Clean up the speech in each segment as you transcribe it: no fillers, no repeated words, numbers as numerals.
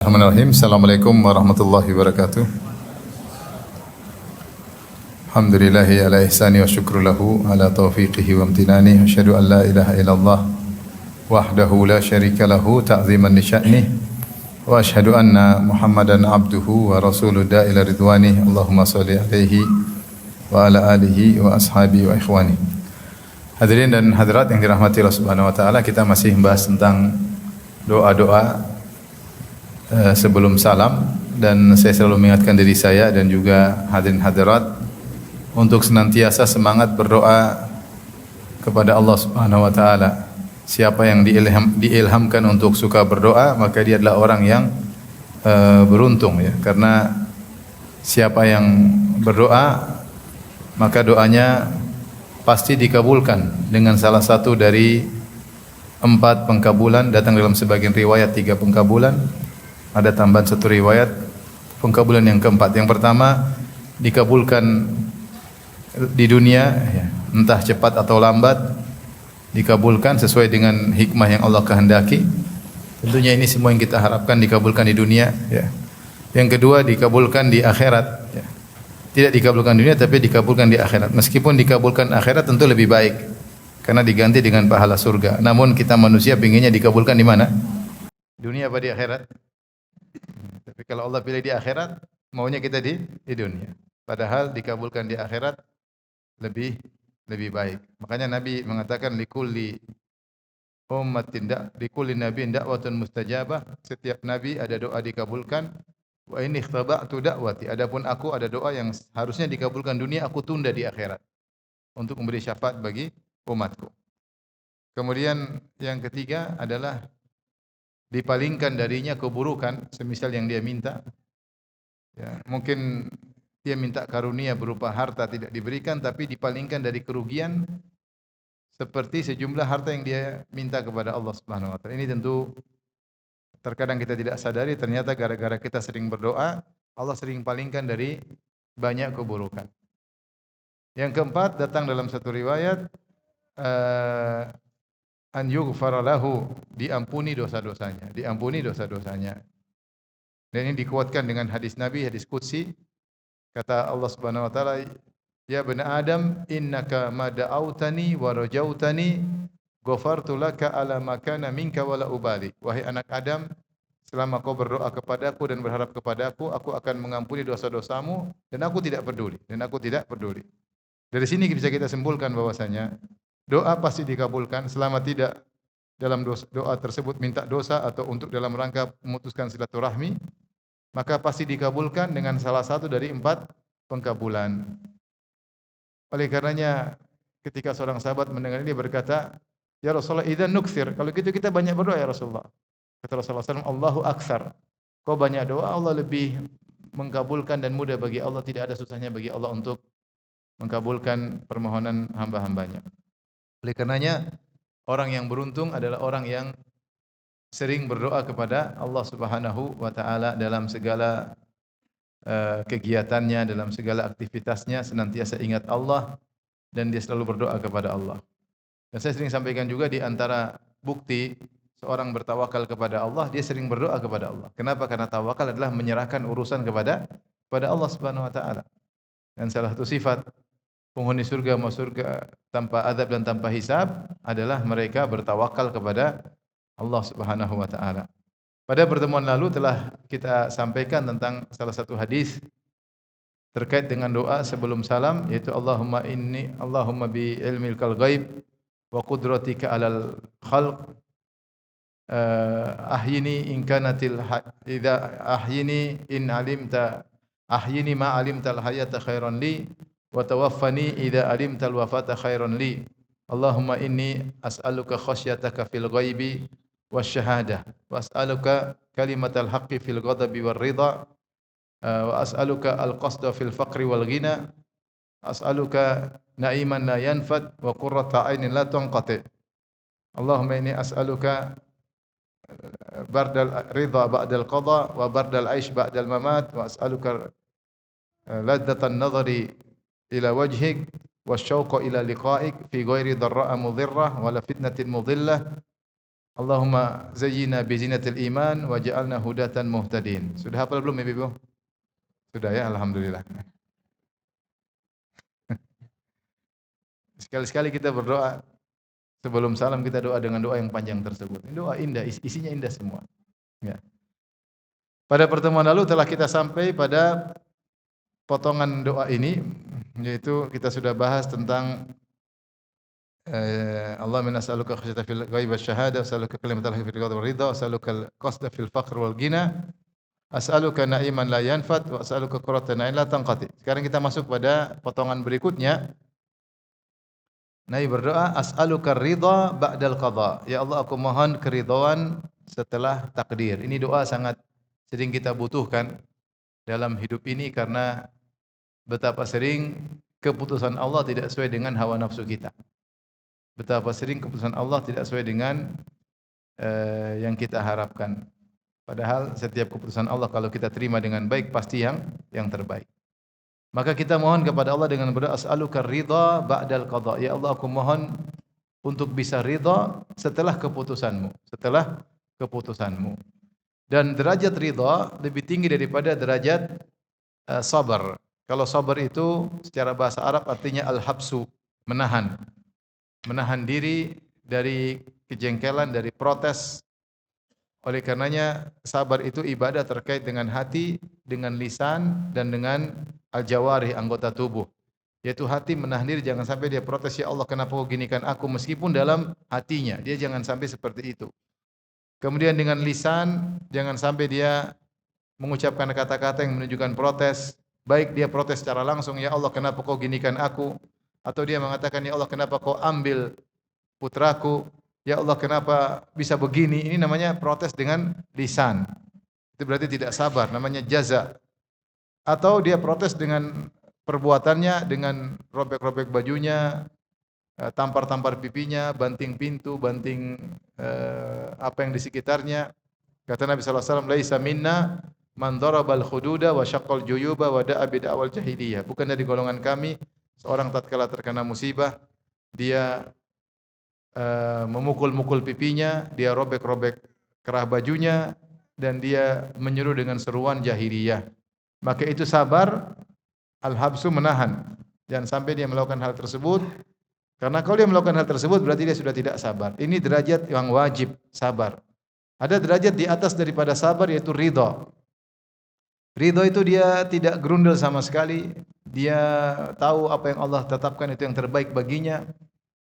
Bismillahirrahmanirrahim. Assalamualaikum warahmatullahi wabarakatuh. Alhamdulillahi ala ihsani wa syukru lahu ala taufiqihi wa amtinani. Asyhadu an la ilaha illallah wahdahu la syarika lahu ta'ziman li sya'nih. Wa asyhadu anna Muhammadan abduhu wa rasuluhu ila ridwanih. Allahumma shalli alaihi wa ala alihi wa ashabihi wa ikhwani. Hadirin dan hadirat yang dirahmati Allah Subhanahu wa taala, kita masih membahas tentang doa-doa sebelum salam, dan saya selalu mengingatkan diri saya dan juga hadirin hadirat untuk senantiasa semangat berdoa kepada Allah Subhanahu wa taala. Siapa yang diilhamkan untuk suka berdoa, maka dia adalah orang yang beruntung ya, karena siapa yang berdoa maka doanya pasti dikabulkan dengan salah satu dari 4 pengkabulan. Datang dalam sebagian riwayat 3 pengkabulan. Ada tambahan 1 riwayat pengkabulan yang keempat. Yang pertama, dikabulkan di dunia ya, entah cepat atau lambat, dikabulkan sesuai dengan hikmah yang Allah kehendaki. Tentunya ini semua yang kita harapkan dikabulkan di dunia ya. Yang kedua, dikabulkan di akhirat ya. Tidak dikabulkan di dunia tapi dikabulkan di akhirat. Meskipun dikabulkan akhirat tentu lebih baik karena diganti dengan pahala surga. Namun kita manusia pinginnya dikabulkan di mana? Dunia apa di akhirat? Tapi kalau Allah pilih di akhirat, maunya kita di dunia. Padahal dikabulkan di akhirat lebih baik. Makanya Nabi mengatakan likulli ummatin likulli nabiyyin da'watun mustajabah. Setiap nabi ada doa dikabulkan. Wa inni ikhtaba'tu da'wati. Adapun aku ada doa yang harusnya dikabulkan dunia, aku tunda di akhirat untuk memberi syafaat bagi umatku. Kemudian yang ketiga adalah dipalingkan darinya keburukan, semisal yang dia minta. Ya, mungkin dia minta karunia berupa harta tidak diberikan, tapi dipalingkan dari kerugian seperti sejumlah harta yang dia minta kepada Allah Subhanahu wa taala. Ini tentu terkadang kita tidak sadari, ternyata gara-gara kita sering berdoa, Allah sering palingkan dari banyak keburukan. Yang keempat, datang dalam satu riwayat an yughfara lahu, diampuni dosa-dosanya, diampuni dosa-dosanya. Dan ini dikuatkan dengan hadis Nabi, hadis qudsi. Kata Allah Subhanahu wa taala, "Ya bani Adam, innaka ma da'autani wa rajautani, ghafartu laka ala ma kana minka wa la ubali." Wahai anak Adam, selama kau berdoa kepadaku dan berharap kepadaku, aku akan mengampuni dosa-dosamu dan aku tidak peduli. Dari sini bisa kita simpulkan bahwasanya doa pasti dikabulkan selama tidak dalam doa tersebut minta dosa atau untuk dalam rangka memutuskan silaturahmi, maka pasti dikabulkan dengan salah satu dari 4 pengkabulan. Oleh karenanya ketika seorang sahabat mendengar ini berkata, "Ya Rasulullah, idzan nuktsir." Kalau gitu kita banyak berdoa ya Rasulullah. Kata Rasulullah SAW, "Allahu aktsar." Kau banyak doa, Allah lebih mengkabulkan dan mudah bagi Allah, tidak ada susahnya bagi Allah untuk mengkabulkan permohonan hamba-hambanya. Oleh karenanya orang yang beruntung adalah orang yang sering berdoa kepada Allah Subhanahu wa taala dalam segala kegiatannya, dalam segala aktivitasnya, senantiasa ingat Allah dan dia selalu berdoa kepada Allah. Dan saya sering sampaikan juga di antara bukti seorang bertawakal kepada Allah, dia sering berdoa kepada Allah. Kenapa? Karena tawakal adalah menyerahkan urusan kepada Allah Subhanahu wa taala. Dan salah satu sifat penghuni surga masuk surga tanpa azab dan tanpa hisab adalah mereka bertawakal kepada Allah Subhanahu wa taala. Pada pertemuan lalu telah kita sampaikan tentang salah satu hadis terkait dengan doa sebelum salam, yaitu Allahumma bi ilmil kal ghaib wa qudratika alal khalq ahyini in kanatil idza ahyini in alimta ahyini ma alimtal hayata khairan li wa tawaffani idza alimtal wafata khairan li. Allahumma inni as'aluka khasyataka fil ghaibi wasyahadah wa as'aluka kalimatal haqqi fil ghadabi war ridha wa as'aluka al qasda fil faqri wal ghina as'aluka na'iman la yanfad wa qurrata 'ainin la tunqati. Allahumma inni as'aluka bardal ridha ba'dal qada wa bardal 'aish ba'dal mamat wa as'aluka ladzatan nadhari ila wajhik wasyauqa ila liqa'ik fi ghairi dharra'a mudhirrah wala fitnatin mudillah Allahumma zayyina bi zinatil iman waj'alna hudatan muhtadin. Sudah hafal belum Ibu? Sudah ya, alhamdulillah. Sekali-sekali kita berdoa sebelum salam kita doa dengan doa yang panjang tersebut. Ini doa indah, isinya indah semua. Ya. Pada pertemuan lalu telah kita sampai pada potongan doa ini, yaitu kita sudah bahas tentang Allahumma nas'aluka khasyata fil ghaib wasyahada, as'aluka kalimatal haqqi fil ghadab wal ridha, as'aluka al-qasda fil faqr wal ghina, as'aluka na'iman la yanfad wa as'aluka qurratan 'ain la tanqati. Sekarang kita masuk pada potongan berikutnya. Nabi berdoa, as'aluka ridha ba'dal qada. Ya Allah, aku mohon keridhaan setelah takdir. Ini doa sangat sering kita butuhkan dalam hidup ini karena betapa sering keputusan Allah tidak sesuai dengan hawa nafsu kita. Betapa sering keputusan Allah tidak sesuai dengan yang kita harapkan. Padahal setiap keputusan Allah kalau kita terima dengan baik pasti yang terbaik. Maka kita mohon kepada Allah dengan berdoa, as'aluka ridha ba'dal qada. Ya Allah, aku mohon untuk bisa ridha setelah keputusanmu, setelah keputusanmu. Dan derajat ridha lebih tinggi daripada derajat sabar. Kalau sabar itu secara bahasa Arab artinya al-habsu, menahan. Menahan diri dari kejengkelan, dari protes. Oleh karenanya sabar itu ibadah terkait dengan hati, dengan lisan dan dengan al-jawarih, anggota tubuh. Yaitu hati menahan diri, jangan sampai dia protes, ya Allah kenapa kau ginikan aku, meskipun dalam hatinya dia jangan sampai seperti itu. Kemudian dengan lisan jangan sampai dia mengucapkan kata-kata yang menunjukkan protes, baik dia protes secara langsung, ya Allah kenapa kau ginikan aku, atau dia mengatakan, ya Allah kenapa kau ambil putraku, ya Allah kenapa bisa begini. Ini namanya protes dengan lisan. Itu berarti tidak sabar, namanya jaza. Atau dia protes dengan perbuatannya, dengan robek-robek bajunya, tampar-tampar pipinya, banting pintu, banting apa yang di sekitarnya. Kata Nabi sallallahu alaihi wasallam, laisa minna man darabal khududa wa syaqqal juyuba wa da'a bid'awal jahiliyah. Bukan dari golongan kami seorang tatkala terkena musibah dia memukul-mukul pipinya, dia robek-robek kerah bajunya dan dia menyeru dengan seruan jahiliyah. Maka itu sabar, al-habsu menahan. Jangan sampai dia melakukan hal tersebut. Karena kalau dia melakukan hal tersebut berarti dia sudah tidak sabar. Ini derajat yang wajib, sabar. Ada derajat di atas daripada sabar yaitu ridha. Ridha itu dia tidak gerundel sama sekali. Dia tahu apa yang Allah tetapkan itu yang terbaik baginya.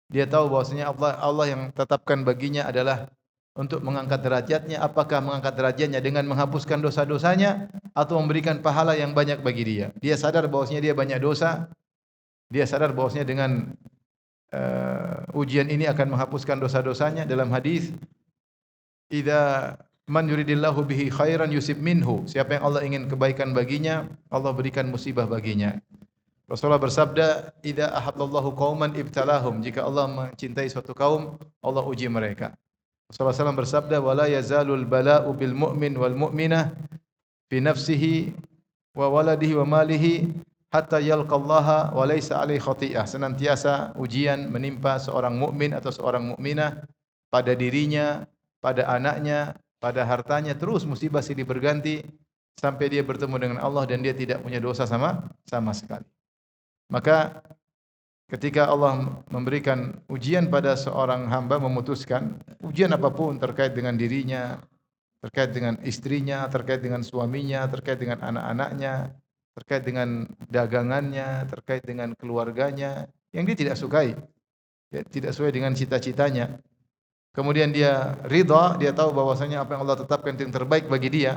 Dia tahu bahwasanya Allah yang tetapkan baginya adalah untuk mengangkat derajatnya. Apakah mengangkat derajatnya dengan menghapuskan dosa-dosanya atau memberikan pahala yang banyak bagi dia. Dia sadar bahwasanya dia banyak dosa. Dia sadar bahwasanya dengan ujian ini akan menghapuskan dosa-dosanya. Dalam hadis, idza man yuridillahu bihi khairan yusib minhu. Siapa yang Allah ingin kebaikan baginya, Allah berikan musibah baginya. Rasulullah bersabda, idza ahabballahu qauman ibtalahum. Jika Allah mencintai suatu kaum, Allah uji mereka. Rasulullah SAW bersabda, wala yazalul bala'u bil mu'min wal mu'minah fi nafsihi wa waladihi wa malihi hatta yalqallaha wa laysa alaihi khati'ah. Senantiasa ujian menimpa seorang mukmin atau seorang mukminah pada dirinya, pada anaknya, pada hartanya, terus musibah silih berganti sampai dia bertemu dengan Allah dan dia tidak punya dosa sama sekali. Maka ketika Allah memberikan ujian pada seorang hamba, memutuskan ujian apapun terkait dengan dirinya, terkait dengan istrinya, terkait dengan suaminya, terkait dengan anak-anaknya, terkait dengan dagangannya, terkait dengan keluarganya yang dia tidak sukai, ya, tidak sesuai dengan cita-citanya. Kemudian dia ridha, dia tahu bahwasanya apa yang Allah tetapkan itu yang terbaik bagi dia.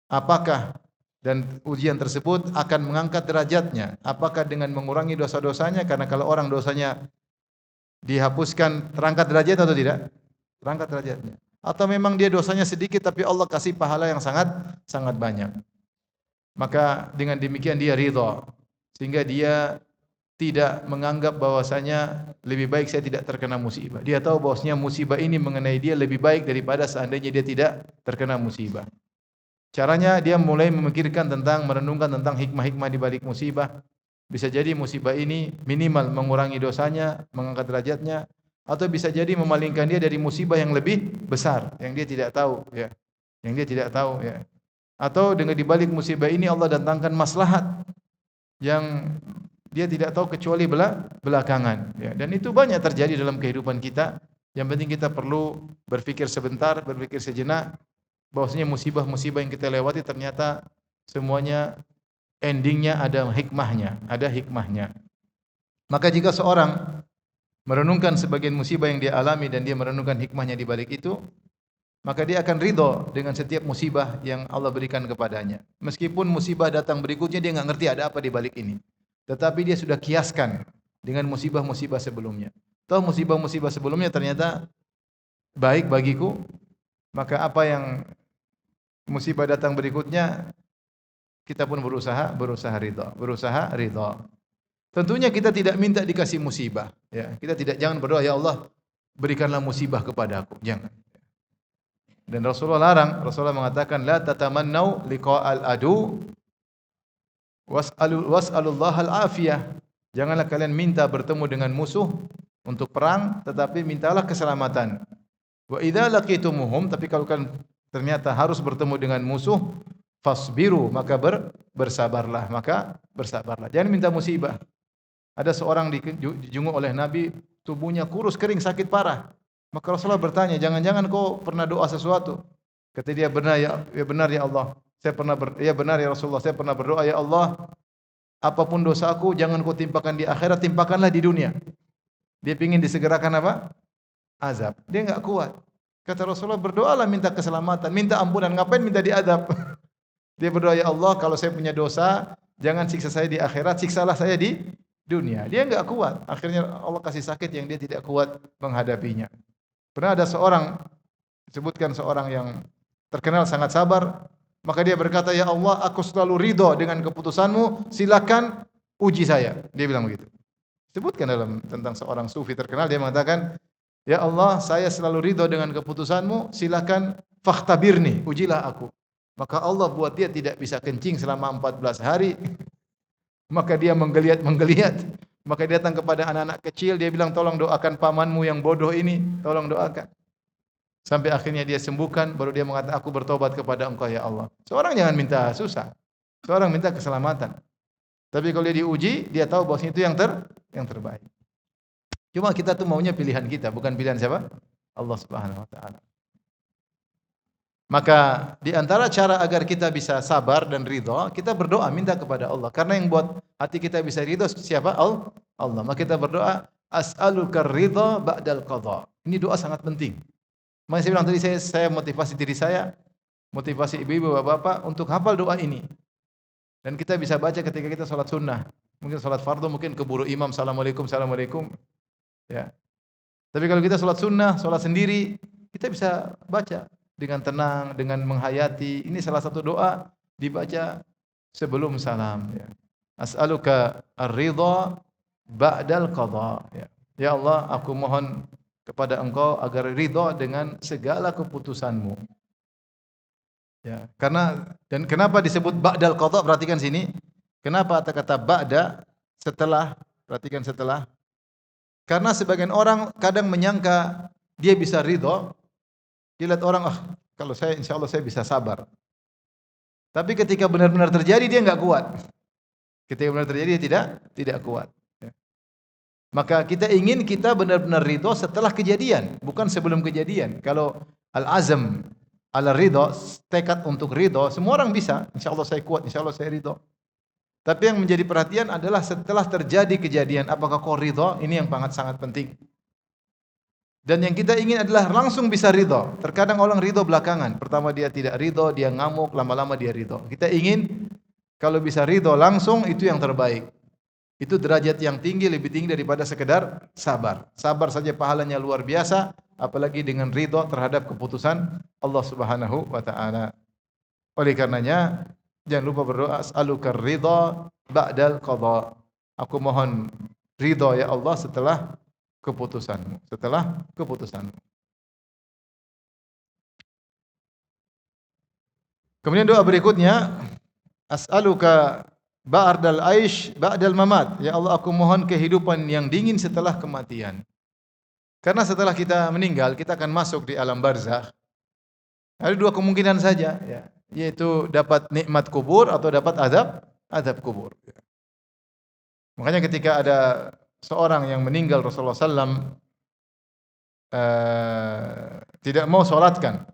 Apakah dan ujian tersebut akan mengangkat derajatnya? Apakah dengan mengurangi dosa-dosanya? Karena kalau orang dosanya dihapuskan, terangkat derajat atau tidak? Terangkat derajatnya. Atau memang dia dosanya sedikit tapi Allah kasih pahala yang sangat banyak. Maka dengan demikian dia ridha, sehingga dia tidak menganggap bahwasanya lebih baik saya tidak terkena musibah. Dia tahu bahwasanya musibah ini mengenai dia lebih baik daripada seandainya dia tidak terkena musibah. Caranya dia mulai memikirkan tentang, merenungkan tentang hikmah-hikmah di balik musibah. Bisa jadi musibah ini minimal mengurangi dosanya, mengangkat derajatnya. atau bisa jadi memalingkan dia dari musibah yang lebih besar yang dia tidak tahu ya. Yang dia tidak tahu ya. Atau dengan dibalik musibah ini Allah datangkan maslahat yang dia tidak tahu kecuali belakangan ya. Dan itu banyak terjadi dalam kehidupan kita. Yang penting kita perlu berpikir sebentar, berpikir sejenak bahwasanya musibah-musibah yang kita lewati ternyata semuanya endingnya ada hikmahnya, ada hikmahnya. Maka jika seorang merenungkan sebagian musibah yang dia alami dan dia merenungkan hikmahnya di balik itu, maka dia akan ridho dengan setiap musibah yang Allah berikan kepadanya. Meskipun musibah datang berikutnya dia enggak ngerti ada apa di balik ini. Tetapi dia sudah kiaskan dengan musibah-musibah sebelumnya. Toh musibah-musibah sebelumnya ternyata baik bagiku, maka apa yang musibah datang berikutnya kita pun berusaha ridha. Tentunya kita tidak minta dikasih musibah, ya. Kita jangan berdoa ya Allah berikanlah musibah kepadaku, jangan. Dan Rasulullah larang, Rasulullah mengatakan la tatamannau liqa'al adu was'alullahal afiyah. Janganlah kalian minta bertemu dengan musuh untuk perang, tetapi mintalah keselamatan. Wa idza laqitumuhum, tapi kalau kalian ternyata harus bertemu dengan musuh, fasbiru, maka bersabarlah, Jangan minta musibah. Ada seorang dijenguk oleh Nabi, tubuhnya kurus, kering, sakit parah. Maka Rasulullah bertanya, jangan-jangan kau pernah doa sesuatu? Kata dia, benar ya Allah. Benar ya Rasulullah, saya pernah berdoa, ya Allah, apapun dosaku jangan kau timpakan di akhirat, timpakanlah di dunia. Dia ingin disegerakan apa? Azab. Dia enggak kuat. Kata Rasulullah, berdoalah minta keselamatan, minta ampunan, ngapain minta diazab? Dia berdoa, ya Allah, kalau saya punya dosa, jangan siksa saya di akhirat, siksalah saya di dunia. Dia enggak kuat. Akhirnya Allah kasih sakit yang dia tidak kuat menghadapinya. Pernah ada disebutkan seorang yang terkenal sangat sabar, maka dia berkata, ya Allah, aku selalu ridho dengan keputusanmu, silakan uji saya. Dia bilang begitu. Sebutkan tentang seorang sufi terkenal, dia mengatakan, ya Allah, saya selalu ridho dengan keputusanmu, silakan fakhtabirni, ujilah aku. Maka Allah buat dia tidak bisa kencing selama 14 hari. Maka dia menggeliat. Maka dia datang kepada anak-anak kecil, dia bilang, tolong doakan pamanmu yang bodoh ini, tolong doakan. Sampai akhirnya dia sembuhkan, baru dia mengatakan, aku bertobat kepada Engkau ya Allah. Seorang jangan minta susah, seorang minta keselamatan. Tapi kalau dia diuji, dia tahu bahwa itu yang terbaik. Cuma kita tuh maunya pilihan kita, bukan pilihan siapa? Allah Subhanahu wa taala. Maka di antara cara agar kita bisa sabar dan ridha, kita berdoa minta kepada Allah. Karena yang buat hati kita bisa ridha siapa? Allah. Maka kita berdoa, as'aluka ridha ba'dal qadha. Ini doa sangat penting. Makanya saya bilang tadi saya motivasi diri saya, motivasi ibu-ibu, bapak-bapak untuk hafal doa ini. Dan kita bisa baca ketika kita salat sunnah. Mungkin salat fardu mungkin keburu imam assalamualaikum. Ya. Tapi kalau kita salat sunnah, salat sendiri, kita bisa baca dengan tenang, dengan menghayati. Ini salah satu doa dibaca sebelum salam. Ya. As'aluka ar-ridha ba'dal qadha. Ya Allah, aku mohon kepada Engkau agar ridha dengan segala keputusanmu. Ya, dan kenapa disebut ba'dal qadha? Perhatikan sini. Kenapa kata ba'da setelah? Perhatikan setelah. Karena sebagian orang kadang menyangka dia bisa ridha. Dia lihat orang, kalau saya insyaallah saya bisa sabar. Tapi ketika benar-benar terjadi dia enggak kuat. Ketika benar terjadi dia tidak kuat. Ya. Maka kita ingin kita benar-benar ridha setelah kejadian, bukan sebelum kejadian. Kalau al-azam ala ridha, tekad untuk ridha, semua orang bisa. Insyaallah saya kuat, insyaallah saya ridha. Tapi yang menjadi perhatian adalah setelah terjadi kejadian, apakah kau ridha? Ini yang sangat penting. Dan yang kita ingin adalah langsung bisa ridha. Terkadang orang ridha belakangan. Pertama dia tidak ridha, dia ngamuk, lama-lama dia ridha. Kita ingin kalau bisa ridha langsung, itu yang terbaik. Itu derajat yang tinggi, lebih tinggi daripada sekedar sabar. Sabar saja pahalanya luar biasa, apalagi dengan ridha terhadap keputusan Allah Subhanahu wa taala. Oleh karenanya, jangan lupa berdoa, as'aluka ridha ba'dal qadha. Aku mohon ridha ya Allah setelah keputusanmu. Kemudian doa berikutnya, as'aluka ba'dal aish ba'dal mamat. Ya Allah, aku mohon kehidupan yang dingin setelah kematian. Karena setelah kita meninggal, kita akan masuk di alam barzakh. Ada dua kemungkinan saja, ya, yaitu dapat nikmat kubur atau dapat azab kubur. Makanya ketika ada seorang yang meninggal Rasulullah SAW tidak mau sholatkan,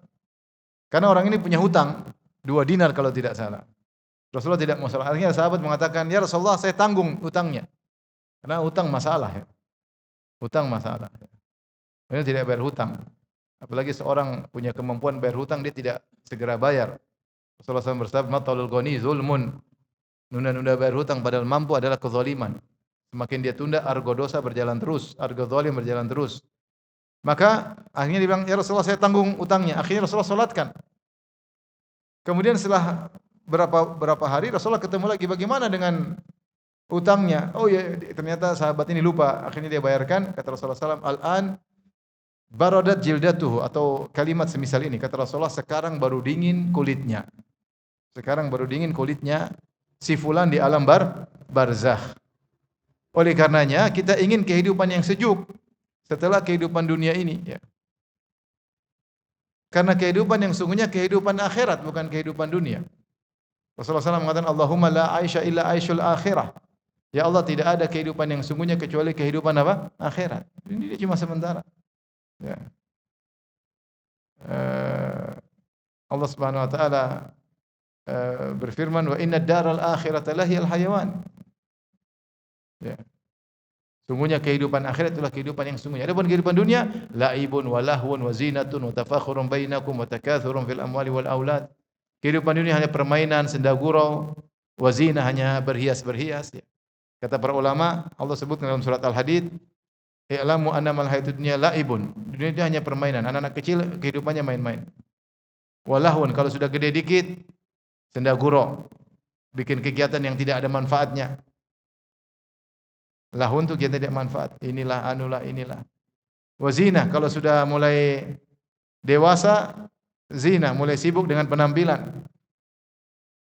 karena orang ini punya hutang 2 dinar kalau tidak salah. Rasulullah tidak mau sholat. Akhirnya sahabat mengatakan, ya Rasulullah saya tanggung hutangnya. Karena hutang masalah, ya. Hutang masalah. Dia tidak bayar hutang. Apalagi seorang punya kemampuan bayar hutang, dia tidak segera bayar. Rasulullah SAW bersabda, matalul ghani zulmun. Nunda-nunda bayar hutang padahal mampu adalah kezaliman. Semakin dia tunda, argo dosa berjalan terus, argo zalim berjalan terus. Maka akhirnya dia bilang, ya Rasulullah saya tanggung hutangnya. Akhirnya Rasulullah salatkan. Kemudian setelah berapa hari Rasulullah ketemu lagi, bagaimana dengan hutangnya? Oh ya, ternyata sahabat ini lupa. Akhirnya dia bayarkan. Kata Rasulullah SAW, al-an baradat jildatuhu, atau kalimat semisal ini. Kata Rasulullah, sekarang baru dingin kulitnya. Sekarang baru dingin kulitnya si fulan di alam barzakh. Oleh karenanya kita ingin kehidupan yang sejuk setelah kehidupan dunia ini, ya. Karena kehidupan yang sungguhnya kehidupan akhirat, bukan kehidupan dunia. Rasulullah SAW mengatakan, Allahumma la aisha illa aishul akhirah. Ya Allah, tidak ada kehidupan yang sungguhnya kecuali kehidupan apa? Akhirat. Ini dia cuma sementara. Ya. Allah Subhanahu wa taala berfirman, wa inna daral akhirata lahiyal hayawan. Ya. Sungguhnya kehidupan akhirat itulah kehidupan yang sungguhnya. Adapun kehidupan dunia, laibun wa lahwun wa zinatun wa tafakhurun bainakum wa takathurun fil amwali wal aulad. Kehidupan dunia hanya permainan, senda gurau, wa zina hanya berhias-berhias, ya. Kata para ulama, Allah sebutkan dalam surat Al-Hadid, i'lamu annamal hayatud dunya laibun. Dunia itu hanya permainan. Anak-anak kecil kehidupannya main-main. Wa lahwun, kalau sudah gede dikit, senda gurau, bikin kegiatan yang tidak ada manfaatnya. Lahun itu kita tidak manfaat. Inilah anulah inilah. Wa zina, kalau sudah mulai dewasa, zina, mulai sibuk dengan penampilan.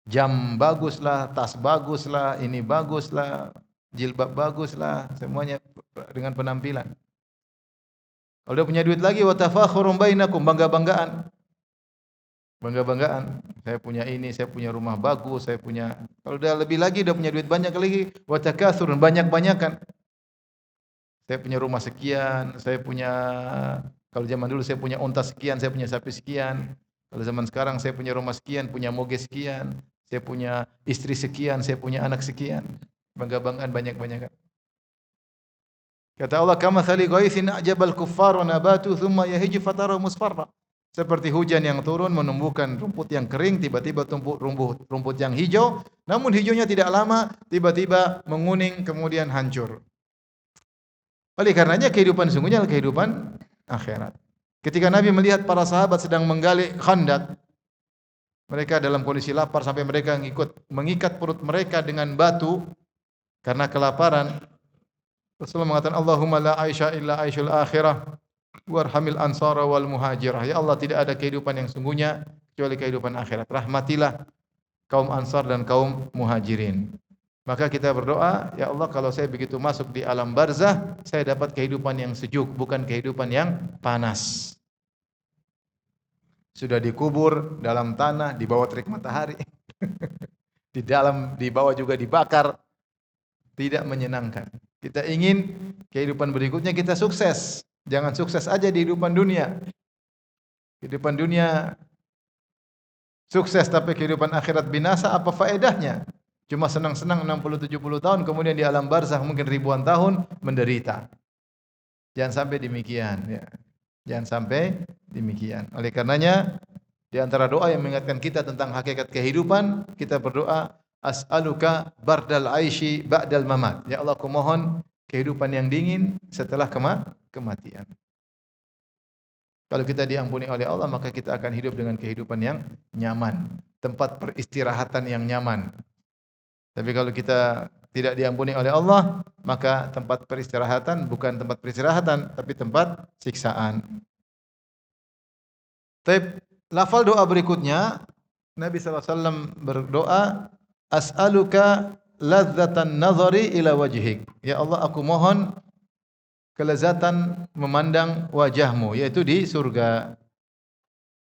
Jam baguslah, tas baguslah, ini baguslah, jilbab baguslah, semuanya dengan penampilan. Kalau dia punya duit lagi, wa tafakhurun bainakum, bangga-banggaan. Bangga-banggaan. Saya punya ini, saya punya rumah bagus, saya punya. Kalau udah lebih lagi, udah punya duit banyak lagi, wa takatsurun, banyak-banyakan. Saya punya rumah sekian, saya punya, kalau zaman dulu saya punya unta sekian, saya punya sapi sekian. Kalau zaman sekarang saya punya rumah sekian, punya moge sekian, saya punya istri sekian, saya punya anak sekian. Bangga-banggaan, banyak-banyakan. Kata Allah, kamathali ghaithin a'jabal kuffar wa nabatu thumma yahiju fatarahu musfarra. Seperti hujan yang turun menumbuhkan rumput yang kering, tiba-tiba tumbuh rumput yang hijau, namun hijaunya tidak lama, tiba-tiba menguning kemudian hancur. Oleh karenanya kehidupan sungguhnya adalah kehidupan akhirat. Ketika Nabi melihat para sahabat sedang menggali khandak, mereka dalam kondisi lapar sampai mereka mengikat perut mereka dengan batu karena kelaparan. Rasulullah mengatakan, Allahumma la aisha illa aishul akhirah warhamil ansara wal muhajirah. Ya Allah, tidak ada kehidupan yang sungguhnya kecuali kehidupan akhirat. Rahmatilah kaum Ansar dan kaum Muhajirin. Maka kita berdoa, ya Allah, kalau saya begitu masuk di alam barzah, saya dapat kehidupan yang sejuk, bukan kehidupan yang panas. Sudah dikubur dalam tanah, di bawah terik matahari. Di bawah juga dibakar. Tidak menyenangkan. Kita ingin kehidupan berikutnya kita sukses. Jangan sukses aja di kehidupan dunia. Kehidupan dunia sukses tapi kehidupan akhirat binasa, apa faedahnya? Cuma senang-senang 60-70 tahun, kemudian di alam barzakh mungkin ribuan tahun menderita. Jangan sampai demikian, ya. Jangan sampai demikian. Oleh karenanya, di antara doa yang mengingatkan kita tentang hakikat kehidupan, kita berdoa, as'aluka bardal aishi ba'dal mamat. Ya Allah, aku mohon kehidupan yang dingin setelah kematian. Kalau kita diampuni oleh Allah, maka kita akan hidup dengan kehidupan yang nyaman, tempat peristirahatan yang nyaman. Tapi kalau kita tidak diampuni oleh Allah, maka tempat peristirahatan bukan tempat peristirahatan, tapi tempat siksaan. Tapi lafal doa berikutnya, Nabi SAW berdoa, as'aluka ladzatan nazari ila wajhik. Ya Allah, aku mohon kelezatan memandang wajahmu, yaitu di surga.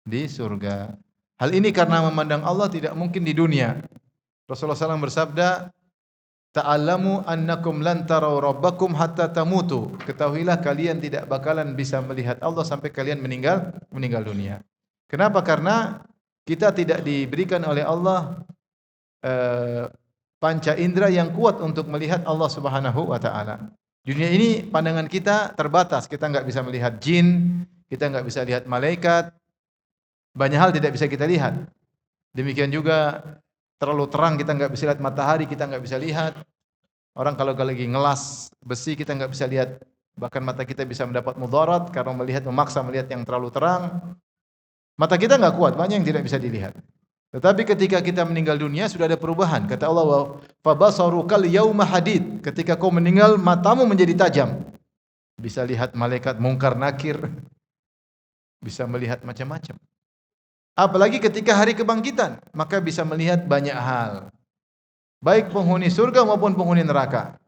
Di surga. Hal ini karena memandang Allah tidak mungkin di dunia. Rasulullah SAW bersabda, ta'alamu annakum lan tarau rabbakum hatta tamutu. Ketahuilah kalian tidak bakalan bisa melihat Allah sampai kalian meninggal dunia. Kenapa? Karena kita tidak diberikan oleh Allah panca indera yang kuat untuk melihat Allah Subhanahu wa taala. Dunia ini pandangan kita terbatas, kita enggak bisa melihat jin, kita enggak bisa lihat malaikat. Banyak hal tidak bisa kita lihat. Demikian juga terlalu terang kita enggak bisa lihat matahari, kita enggak bisa lihat. Orang kalau lagi ngelas besi kita enggak bisa lihat, bahkan mata kita bisa mendapat mudarat karena memaksa melihat yang terlalu terang. Mata kita enggak kuat, banyak yang tidak bisa dilihat. Tetapi ketika kita meninggal dunia sudah ada perubahan. Kata Allah, "Fa basarukal yauma hadid." Ketika kau meninggal, matamu menjadi tajam. Bisa lihat malaikat mungkar nakir. Bisa melihat macam-macam. Apalagi ketika hari kebangkitan, maka bisa melihat banyak hal. Baik penghuni surga maupun penghuni neraka.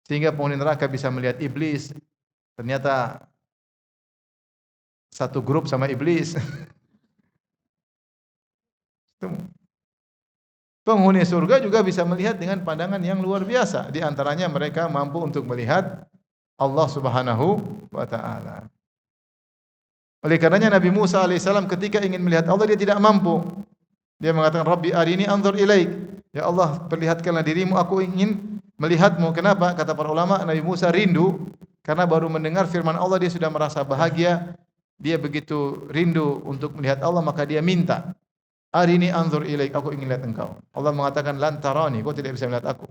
Sehingga penghuni neraka bisa melihat iblis. Ternyata satu grup sama iblis. Penghuni surga juga bisa melihat dengan pandangan yang luar biasa. Di antaranya mereka mampu untuk melihat Allah Subhanahu wa taala. Oleh karenanya Nabi Musa alaihissalam ketika ingin melihat Allah dia tidak mampu. Dia mengatakan, Rabbi arini anzur ilaik. Ya Allah, perlihatkanlah dirimu, aku ingin melihatmu. Kenapa? Kata para ulama, Nabi Musa rindu karena baru mendengar firman Allah dia sudah merasa bahagia. Dia begitu rindu untuk melihat Allah maka dia minta, arini anzur ilaik, aku ingin lihat engkau. Allah mengatakan, lan tarani, kau tidak bisa melihat aku.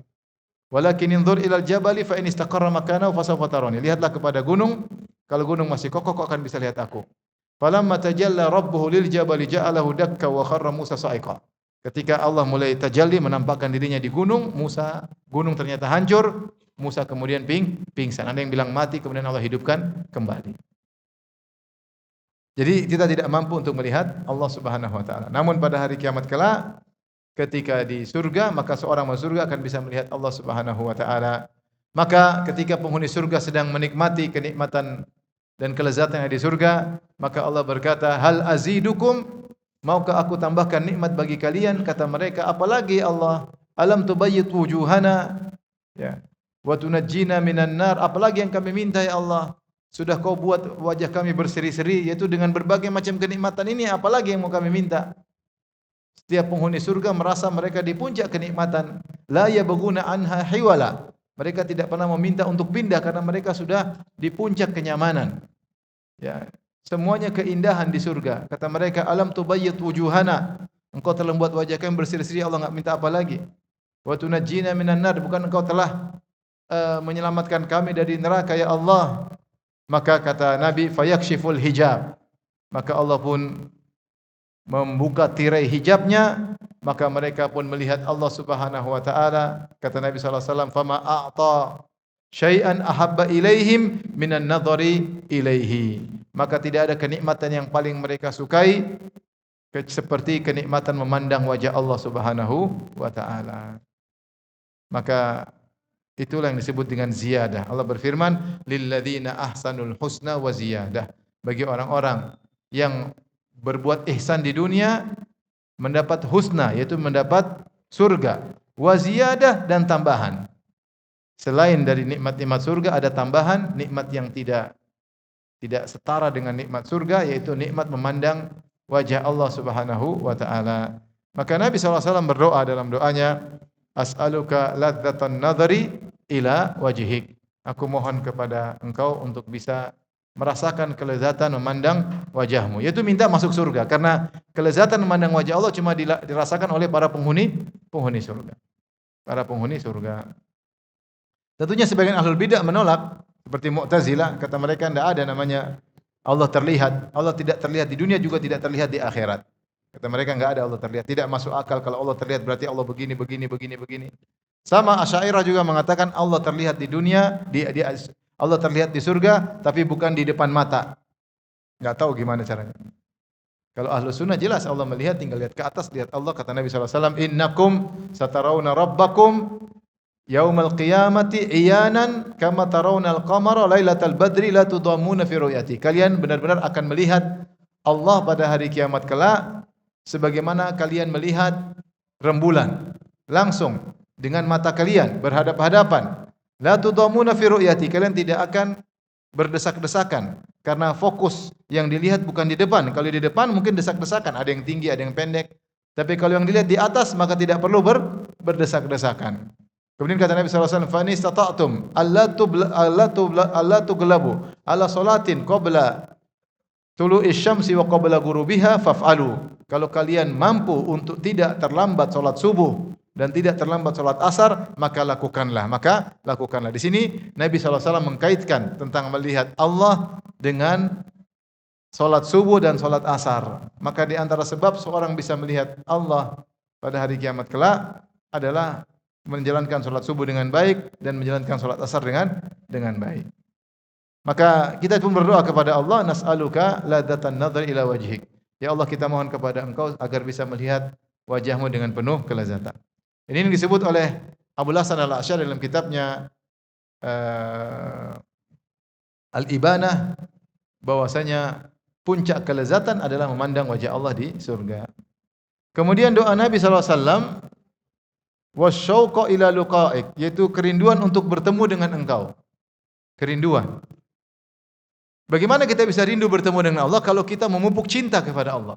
Walakin inzur ilal jabali fa in istaqarra makanahu fa sawfa tarani. Lihatlah kepada gunung, kalau gunung masih kokoh kau akan bisa lihat aku. Falamma tajalla rabbuhu lil jabali ja'alahu dakka wa kharra Musa sa'iqa. Ketika Allah mulai tajalli menampakkan dirinya di gunung, gunung ternyata hancur, Musa kemudian pingsan. Ada yang bilang mati kemudian Allah hidupkan kembali. Jadi kita tidak mampu untuk melihat Allah Subhanahu wa taala. Namun pada hari kiamat kelak ketika di surga maka seorang masuk surga akan bisa melihat Allah Subhanahu wa taala. Maka ketika penghuni surga sedang menikmati kenikmatan dan kelezatan yang ada di surga, maka Allah berkata, "Hal azidukum? Maukah aku tambahkan nikmat bagi kalian?" Kata mereka, "Apalagi Allah? Alam tubayyit wujuhana?" Ya. "Wa tunajjina minan nar?" Apalagi yang kami minta ya Allah? Sudah kau buat wajah kami berseri-seri yaitu dengan berbagai macam kenikmatan ini, apalagi yang mau kami minta? Setiap penghuni surga merasa mereka di puncak kenikmatan. La yabghuna anha hiwala. Mereka tidak pernah meminta untuk pindah karena mereka sudah di puncak kenyamanan. Ya, semuanya keindahan di surga. Kata mereka, alam tubayyit wujuhana. Engkau telah membuat wajah kami berseri-seri, Allah enggak minta apa lagi. Wa tunajjina minan nar, bukan engkau telah menyelamatkan kami dari neraka ya Allah. Maka kata Nabi, fayakshiful hijab. Maka Allah pun membuka tirai hijabnya, maka mereka pun melihat Allah Subhanahu wa taala. Kata Nabi sallallahu alaihi wasallam, "Fama a'ta syai'an ahabba ilaihim minan nadhari ilaihi." Maka tidak ada kenikmatan yang paling mereka sukai seperti kenikmatan memandang wajah Allah Subhanahu wa taala. Maka itulah yang disebut dengan ziyadah. Allah berfirman, "Lilladzina ahsanul husna wa ziyadah." Bagi orang-orang yang berbuat ihsan di dunia mendapat husna, yaitu mendapat surga, wa ziyadah, dan tambahan. Selain dari nikmat-nikmat surga ada tambahan nikmat yang tidak setara dengan nikmat surga, yaitu nikmat memandang wajah Allah Subhanahu wa taala. Maka Nabi sallallahu alaihi wasallam berdoa dalam doanya, as'aluka ladzatan nadhari ila wajhik. Aku mohon kepada engkau untuk bisa merasakan kelezatan memandang wajahmu, yaitu minta masuk surga, karena kelezatan memandang wajah Allah cuma dirasakan oleh para penghuni surga. Para penghuni surga. Tentunya sebagian ahlul bidah menolak, seperti Mu'tazilah, kata mereka tidak ada namanya Allah terlihat. Allah tidak terlihat di dunia juga tidak terlihat di akhirat. Kata mereka enggak ada Allah terlihat. Tidak masuk akal kalau Allah terlihat berarti Allah begini. Sama Asy'ariyah juga mengatakan Allah terlihat di dunia, Allah terlihat di surga, tapi bukan di depan mata. Enggak tahu gimana caranya. Kalau ahlu sunnah jelas Allah melihat, tinggal lihat ke atas, lihat Allah. Kata Nabi SAW, innakum satarawna rabbakum Yaumal qiyamati iyanan kama tarawnal qamara lailatal badri la tudammuna fi ru'yati. Kalian benar-benar akan melihat Allah pada hari kiamat kelak sebagaimana kalian melihat rembulan langsung dengan mata kalian berhadap-hadapan. La tudammuna fi ru'yati. Kalian tidak akan berdesak-desakan karena fokus yang dilihat bukan di depan. Kalau di depan mungkin desak-desakan, ada yang tinggi, ada yang pendek. Tapi kalau yang dilihat di atas maka tidak perlu berdesak-desakan. Kemudian kata Nabi sallallahu alaihi wasallam, "Fa in istata'tum alla tuglabu ala salatin qabla tulu'i syamsi wa qabla ghurubiha faf'alu." Kalau kalian mampu untuk tidak terlambat salat subuh dan tidak terlambat salat asar, maka lakukanlah. Di sini Nabi sallallahu alaihi wasallam mengkaitkan tentang melihat Allah dengan salat subuh dan salat asar. Maka di antara sebab seorang bisa melihat Allah pada hari kiamat kelak adalah menjalankan salat subuh dengan baik dan menjalankan salat asar dengan baik. Maka kita pun berdoa kepada Allah, nas'aluka ladzatan nadhar ila wajhik. Ya Allah, kita mohon kepada Engkau agar bisa melihat wajah-Mu dengan penuh kelezatan. Ini yang disebut oleh Abu Hasan Al-Asy'ari dalam kitabnya Al-Ibanah, bahwasanya puncak kelezatan adalah memandang wajah Allah di surga. Kemudian doa Nabi sallallahu alaihi wasallam, wasyauqa ila liqa'ik, yaitu kerinduan untuk bertemu dengan Engkau. Kerinduan. Bagaimana kita bisa rindu bertemu dengan Allah kalau kita memupuk cinta kepada Allah?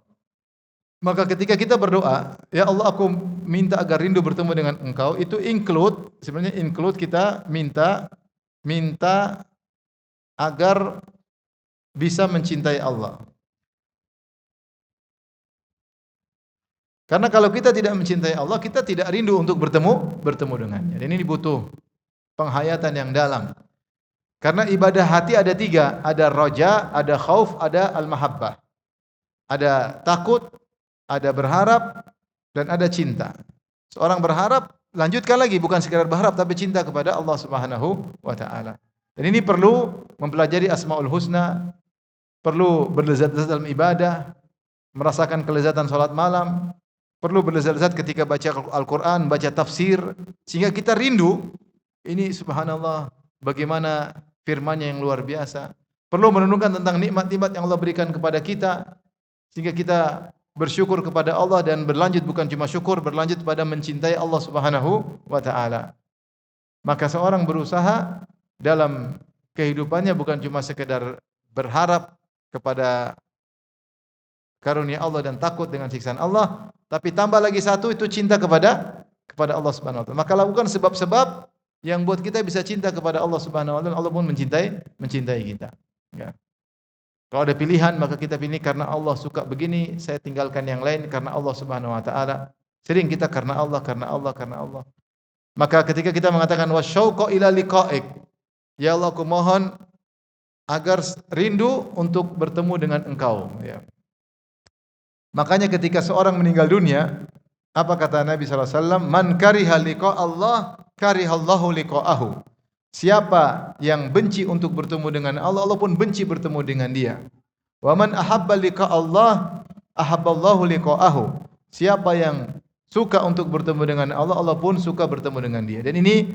Maka ketika kita berdoa, ya Allah, aku minta agar rindu bertemu dengan Engkau, itu sebenarnya kita minta agar bisa mencintai Allah. Karena kalau kita tidak mencintai Allah, kita tidak rindu untuk bertemu dengannya. Dan ini butuh penghayatan yang dalam. Karena ibadah hati ada 3, ada roja, ada khauf, ada al-mahabbah. Ada takut, ada berharap, dan ada cinta. Seorang berharap, lanjutkan lagi, bukan sekedar berharap, tapi cinta kepada Allah Subhanahu wa Ta'ala. Dan ini perlu mempelajari Asmaul Husna, perlu berlezat-lezat dalam ibadah, merasakan kelezatan salat malam, perlu berlezat-lezat ketika baca Al-Quran, baca tafsir, sehingga kita rindu. Ini subhanallah, bagaimana firman-Nya yang luar biasa. Perlu merenungkan tentang nikmat-nikmat yang Allah berikan kepada kita, sehingga kita bersyukur kepada Allah dan berlanjut, bukan cuma syukur, berlanjut pada mencintai Allah Subhanahu wa Ta'ala. Maka seorang berusaha dalam kehidupannya bukan cuma sekedar berharap kepada karunia Allah dan takut dengan siksaan Allah, tapi tambah lagi satu, itu cinta kepada Allah Subhanahu wa Ta'ala. Maka lakukan sebab-sebab yang buat kita bisa cinta kepada Allah Subhanahu wa Ta'ala, Allah pun mencintai kita. Ya. Kalau ada pilihan, maka kita pilih karena Allah suka begini, saya tinggalkan yang lain karena Allah Subhanahu wa Ta'ala. Sering kita karena Allah. Maka ketika kita mengatakan wasyauqa ila liqa'ik, ya Allah, aku mohon agar rindu untuk bertemu dengan Engkau, ya. Makanya ketika seorang meninggal dunia, apa kata Nabi sallallahu alaihi wasallam? Man kariha liqa Allah, karihallahu liqa'ahu. Siapa yang benci untuk bertemu dengan Allah, Allah pun benci bertemu dengan dia. Wa man ahabba liqa Allah, ahabballahu liqa'ahu. Siapa yang suka untuk bertemu dengan Allah, Allah pun suka bertemu dengan dia. Dan ini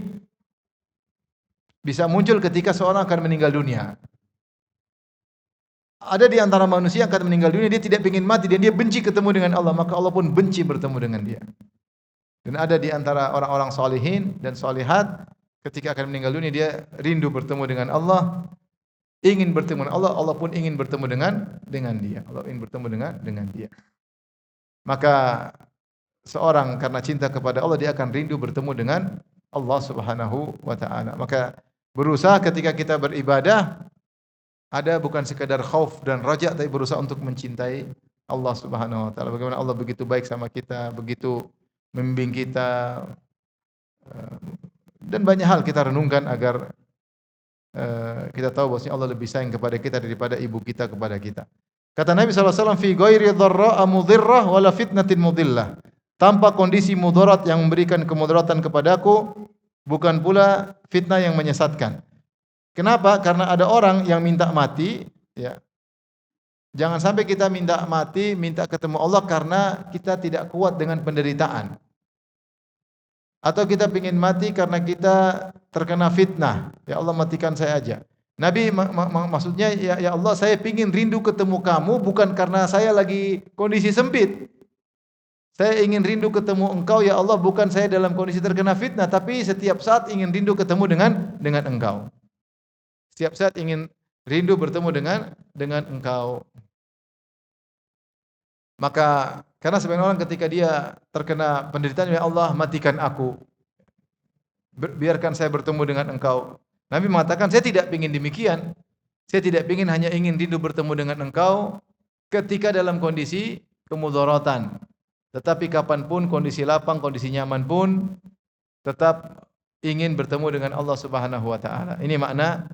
bisa muncul ketika seorang akan meninggal dunia. Ada di antara manusia yang akan meninggal dunia, dia tidak ingin mati dan dia benci ketemu dengan Allah, maka Allah pun benci bertemu dengan dia. Dan ada di antara orang-orang salihin dan salihat, ketika akan meninggal dunia dia rindu bertemu dengan Allah, ingin bertemu dengan Allah, Allah pun ingin bertemu dengan dia. Allah ingin bertemu dengan dia. Maka seorang karena cinta kepada Allah, dia akan rindu bertemu dengan Allah Subhanahu wa Ta'ala. Maka berusaha ketika kita beribadah, ada bukan sekadar khauf dan raja, tapi berusaha untuk mencintai Allah Subhanahu wa Ta'ala. Bagaimana Allah begitu baik sama kita, begitu membimbing kita, dan banyak hal kita renungkan agar kita tahu bahwa Allah lebih sayang kepada kita daripada ibu kita kepada kita. Kata Nabi SAW, fi ghairi dharra'a mudhirrah wala fitnatin mudillah. Tanpa kondisi mudarat yang memberikan kemudaratan kepadaku, bukan pula fitnah yang menyesatkan. Kenapa? Karena ada orang yang minta mati, ya. Jangan sampai kita minta mati, minta ketemu Allah karena kita tidak kuat dengan penderitaan. Atau kita ingin mati karena kita terkena fitnah. Ya Allah, matikan saya aja. Nabi maksudnya, ya Allah, saya ingin rindu ketemu kamu bukan karena saya lagi kondisi sempit. Saya ingin rindu ketemu engkau ya Allah, bukan saya dalam kondisi terkena fitnah, tapi setiap saat ingin rindu ketemu dengan engkau. Setiap saat ingin rindu bertemu dengan engkau. Maka karena sebagian orang ketika dia terkena penderitaan, ya Allah, matikan aku. Biarkan saya bertemu dengan engkau. Nabi mengatakan, saya tidak ingin demikian. Saya tidak ingin hanya ingin rindu bertemu dengan engkau ketika dalam kondisi kemudaratan. Tetapi kapanpun, kondisi lapang, kondisi nyaman pun, tetap ingin bertemu dengan Allah Subhanahu wa taala. Ini makna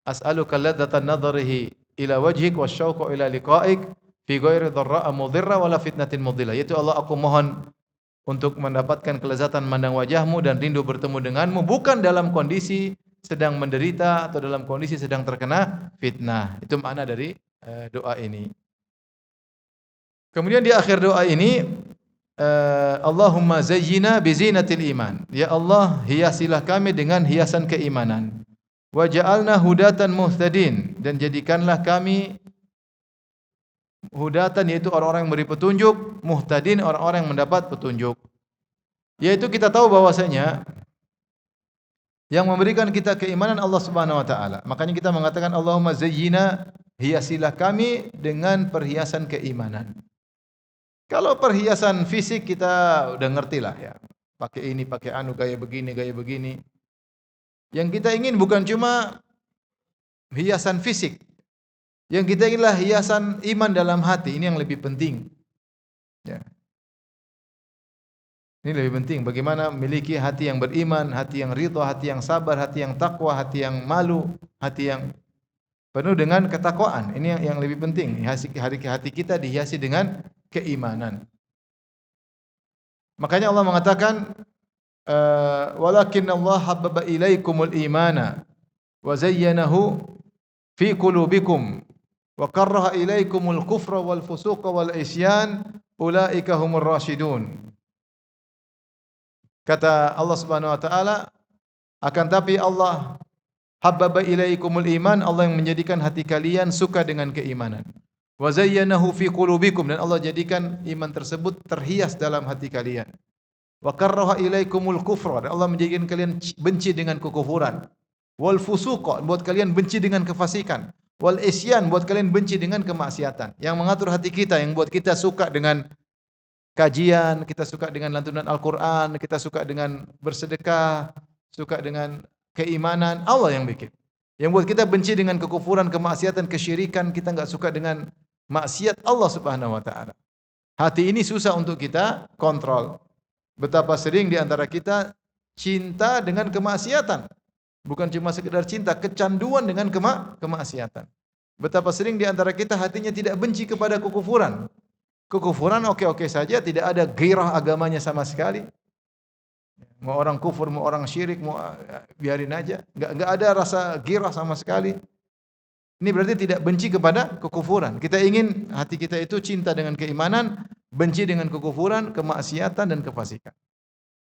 as'aluka ladzatan nadharihi ila wajhik wasyauqa ila liqa'ik fi ghairi dharra'a mudhirra wala fitnatin mudhillah. Yaitu Allah, aku mohon untuk mendapatkan kelezatan memandang wajahmu dan rindu bertemu denganmu bukan dalam kondisi sedang menderita atau dalam kondisi sedang terkena fitnah. Itu makna dari doa ini. Kemudian di akhir doa ini, Allahumma zayyina bi zinatil iman. Ya Allah, hiasilah kami dengan hiasan keimanan. Wa ja'alna hudatan muhtadin, dan jadikanlah kami hudatan, yaitu orang-orang yang beri petunjuk, muhtadin, orang-orang yang mendapat petunjuk. Yaitu kita tahu bahwasanya yang memberikan kita keimanan Allah Subhanahu wa taala. Makanya kita mengatakan Allahumma zayyina, hiasilah kami dengan perhiasan keimanan. Kalau perhiasan fisik kita udah ngerti lah ya. Pakai ini, pakai anu, gaya begini, gaya begini. Yang kita ingin bukan cuma hiasan fisik. Yang kita inginlah hiasan iman dalam hati. Ini yang lebih penting. Ya. Ini lebih penting. Bagaimana memiliki hati yang beriman, hati yang ridha, hati yang sabar, hati yang takwa, hati yang malu, hati yang penuh dengan ketakwaan. Ini yang lebih penting. Hati kita dihiasi dengan keimanan. Makanya Allah mengatakan, walakin Allah habbaba ilaikumul imana wa zayyanahu fi qulubikum wa karraha ilaikumul kufra wal fusuqa wal isyan ulaika humur rasyidun. Kata Allah Subhanahu wa taala, akan tapi Allah habbaba ilaikumul iman, Allah yang menjadikan hati kalian suka dengan keimanan. Wa zayyanahu fi qulubikum, dan Allah jadikan iman tersebut terhias dalam hati kalian. Wa karraha ilaikumul kufra, dan Allah menjadikan kalian benci dengan kekufuran. Wal fusuqa, buat kalian benci dengan kefasikan. Wal isyan, buat kalian benci dengan kemaksiatan. Yang mengatur hati kita, yang buat kita suka dengan kajian, kita suka dengan lantunan Al-Qur'an, kita suka dengan bersedekah, suka dengan keimanan, Allah yang bikin. Yang buat kita benci dengan kekufuran, kemaksiatan, kesyirikan, kita enggak suka dengan maksiat Allah Subhanahu wa taala. Hati ini susah untuk kita kontrol. Betapa sering di antara kita cinta dengan kemaksiatan. Bukan cuma sekedar cinta, kecanduan dengan kemaksiatan. Betapa sering di antara kita hatinya tidak benci kepada kekufuran. Kekufuran oke-oke saja, tidak ada gairah agamanya sama sekali. Mau orang kufur, mau orang syirik, mau biarin aja. Enggak ada rasa gairah sama sekali. Ini berarti tidak benci kepada kekufuran. Kita ingin hati kita itu cinta dengan keimanan, benci dengan kekufuran, kemaksiatan dan kefasikan.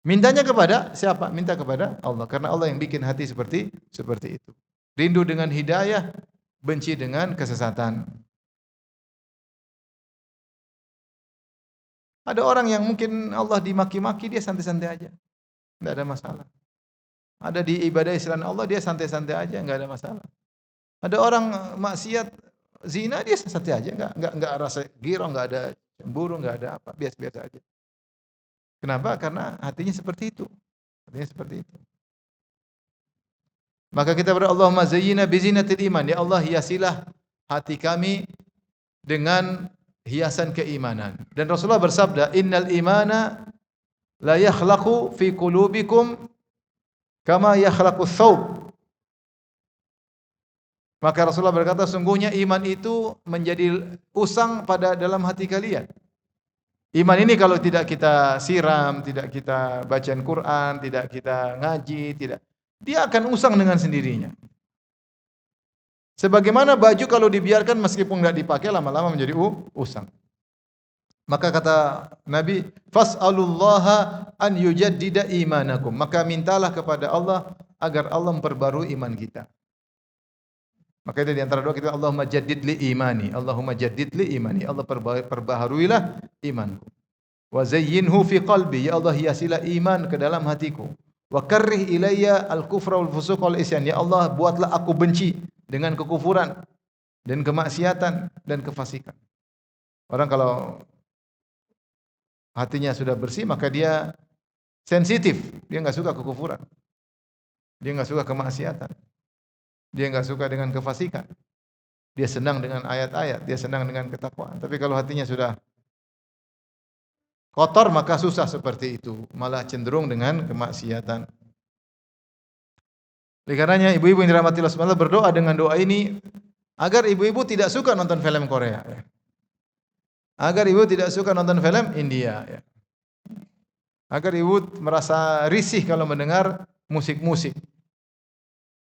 Mintanya kepada siapa? Minta kepada Allah, karena Allah yang bikin hati seperti itu. Rindu dengan hidayah, benci dengan kesesatan. Ada orang yang mungkin Allah dimaki-maki, dia santai-santai aja. Enggak ada masalah. Ada di ibadah Islam Allah, dia santai-santai aja, enggak ada masalah. Ada orang maksiat zina, dia santai aja, enggak rasa girang, enggak ada cemburu, enggak ada apa, biasa-biasa aja. Kenapa? Karena hatinya seperti itu. Hatinya seperti itu. Maka kita berdoa, Allahumma zayyina bi zinatil iman. Ya Allah, hiasilah hati kami dengan hiasan keimanan. Dan Rasulullah bersabda, innal imana la yakhlaqu fi qulubikum kama yakhlaqu thawb. Maka Rasulullah berkata, sungguhnya iman itu menjadi usang pada dalam hati kalian. Iman ini kalau tidak kita siram, tidak kita bacaan Quran, tidak kita ngaji, dia akan usang dengan sendirinya. Sebagaimana baju kalau dibiarkan meskipun enggak dipakai lama-lama menjadi usang. Maka kata Nabi, fas'alullaha an yujaddida imanakum. Maka mintalah kepada Allah agar Allah memperbarui iman kita. Maka itu di antara doa kita, Allahumma jaddid li imani, Allahumma jaddid li imani. Allah perbaharuilah imanku. Wa zayyinhu fi qalbi, ya Allah hiasilah iman ke dalam hatiku. Wa karrih ilayya al-kufra wal fusuq wal isyan, ya Allah buatlah aku benci dengan kekufuran dan kemaksiatan dan kefasikan. Orang kalau hatinya sudah bersih maka dia sensitif, dia enggak suka kekufuran. Dia enggak suka kemaksiatan. Dia enggak suka dengan kefasikan. Dia senang dengan ayat-ayat, dia senang dengan ketakwaan. Tapi kalau hatinya sudah kotor maka susah seperti itu, malah cenderung dengan kemaksiatan. Oleh karenanya ibu-ibu yang dirahmati Allah Subhanahu wa taala berdoa dengan doa ini agar ibu-ibu tidak suka nonton film Korea ya. Agar ibu tidak suka nonton film India ya. Agar ibu merasa risih kalau mendengar musik-musik.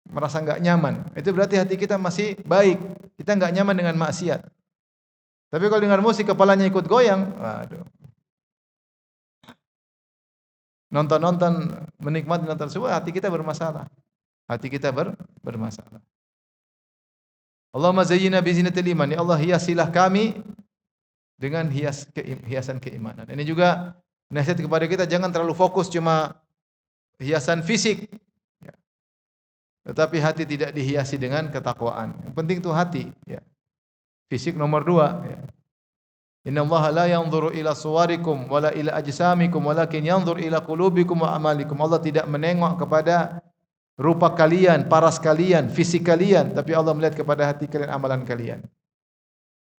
Merasa enggak nyaman. Itu berarti hati kita masih baik. Kita enggak nyaman dengan maksiat. Tapi kalau dengar musik kepalanya ikut goyang, waduh. Nonton-nonton, menikmati nonton semua, hati kita bermasalah. Hati kita bermasalah. Allahumma zayyina bi zinatil iman. Ya Allah hiasilah kami dengan hiasan keimanan. Ini juga nasihat kepada kita, jangan terlalu fokus cuma hiasan fisik. Ya. Tetapi hati tidak dihiasi dengan ketakwaan. Yang penting itu hati. Ya. Fisik nomor 2. Ya. Inna Allah la yanzuru ila suwarikum wala ila ajsamikum walakin yanzur ila qulubikum wa amalikum. Allah tidak menengok kepada rupa kalian, paras kalian, fisik kalian, tapi Allah melihat kepada hati kalian, amalan kalian.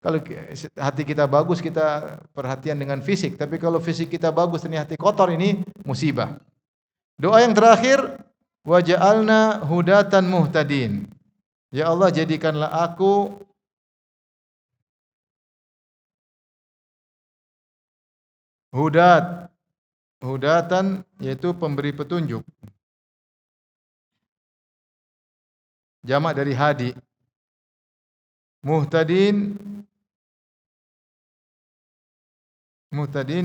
Kalau hati kita bagus, kita perhatian dengan fisik, tapi kalau fisik kita bagus dan hati kotor, ini musibah. Doa yang terakhir, wa ja'alna hudatan muhtadin. Ya Allah jadikanlah aku hudatan yaitu pemberi petunjuk. Jamak dari hadi. Muhtadin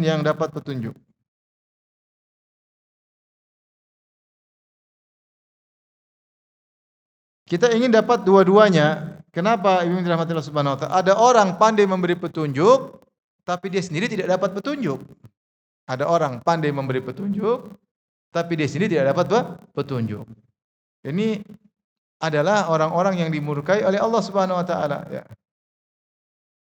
yang dapat petunjuk. Kita ingin dapat dua-duanya. Kenapa Ibu dirahmati Allah Subhanahu wa taala? Ada orang pandai memberi petunjuk, tapi dia sendiri tidak dapat petunjuk. Ada orang pandai memberi petunjuk, tapi dia sendiri tidak dapat petunjuk. Ini adalah orang-orang yang dimurkai oleh Allah Subhanahu wa taala, ya.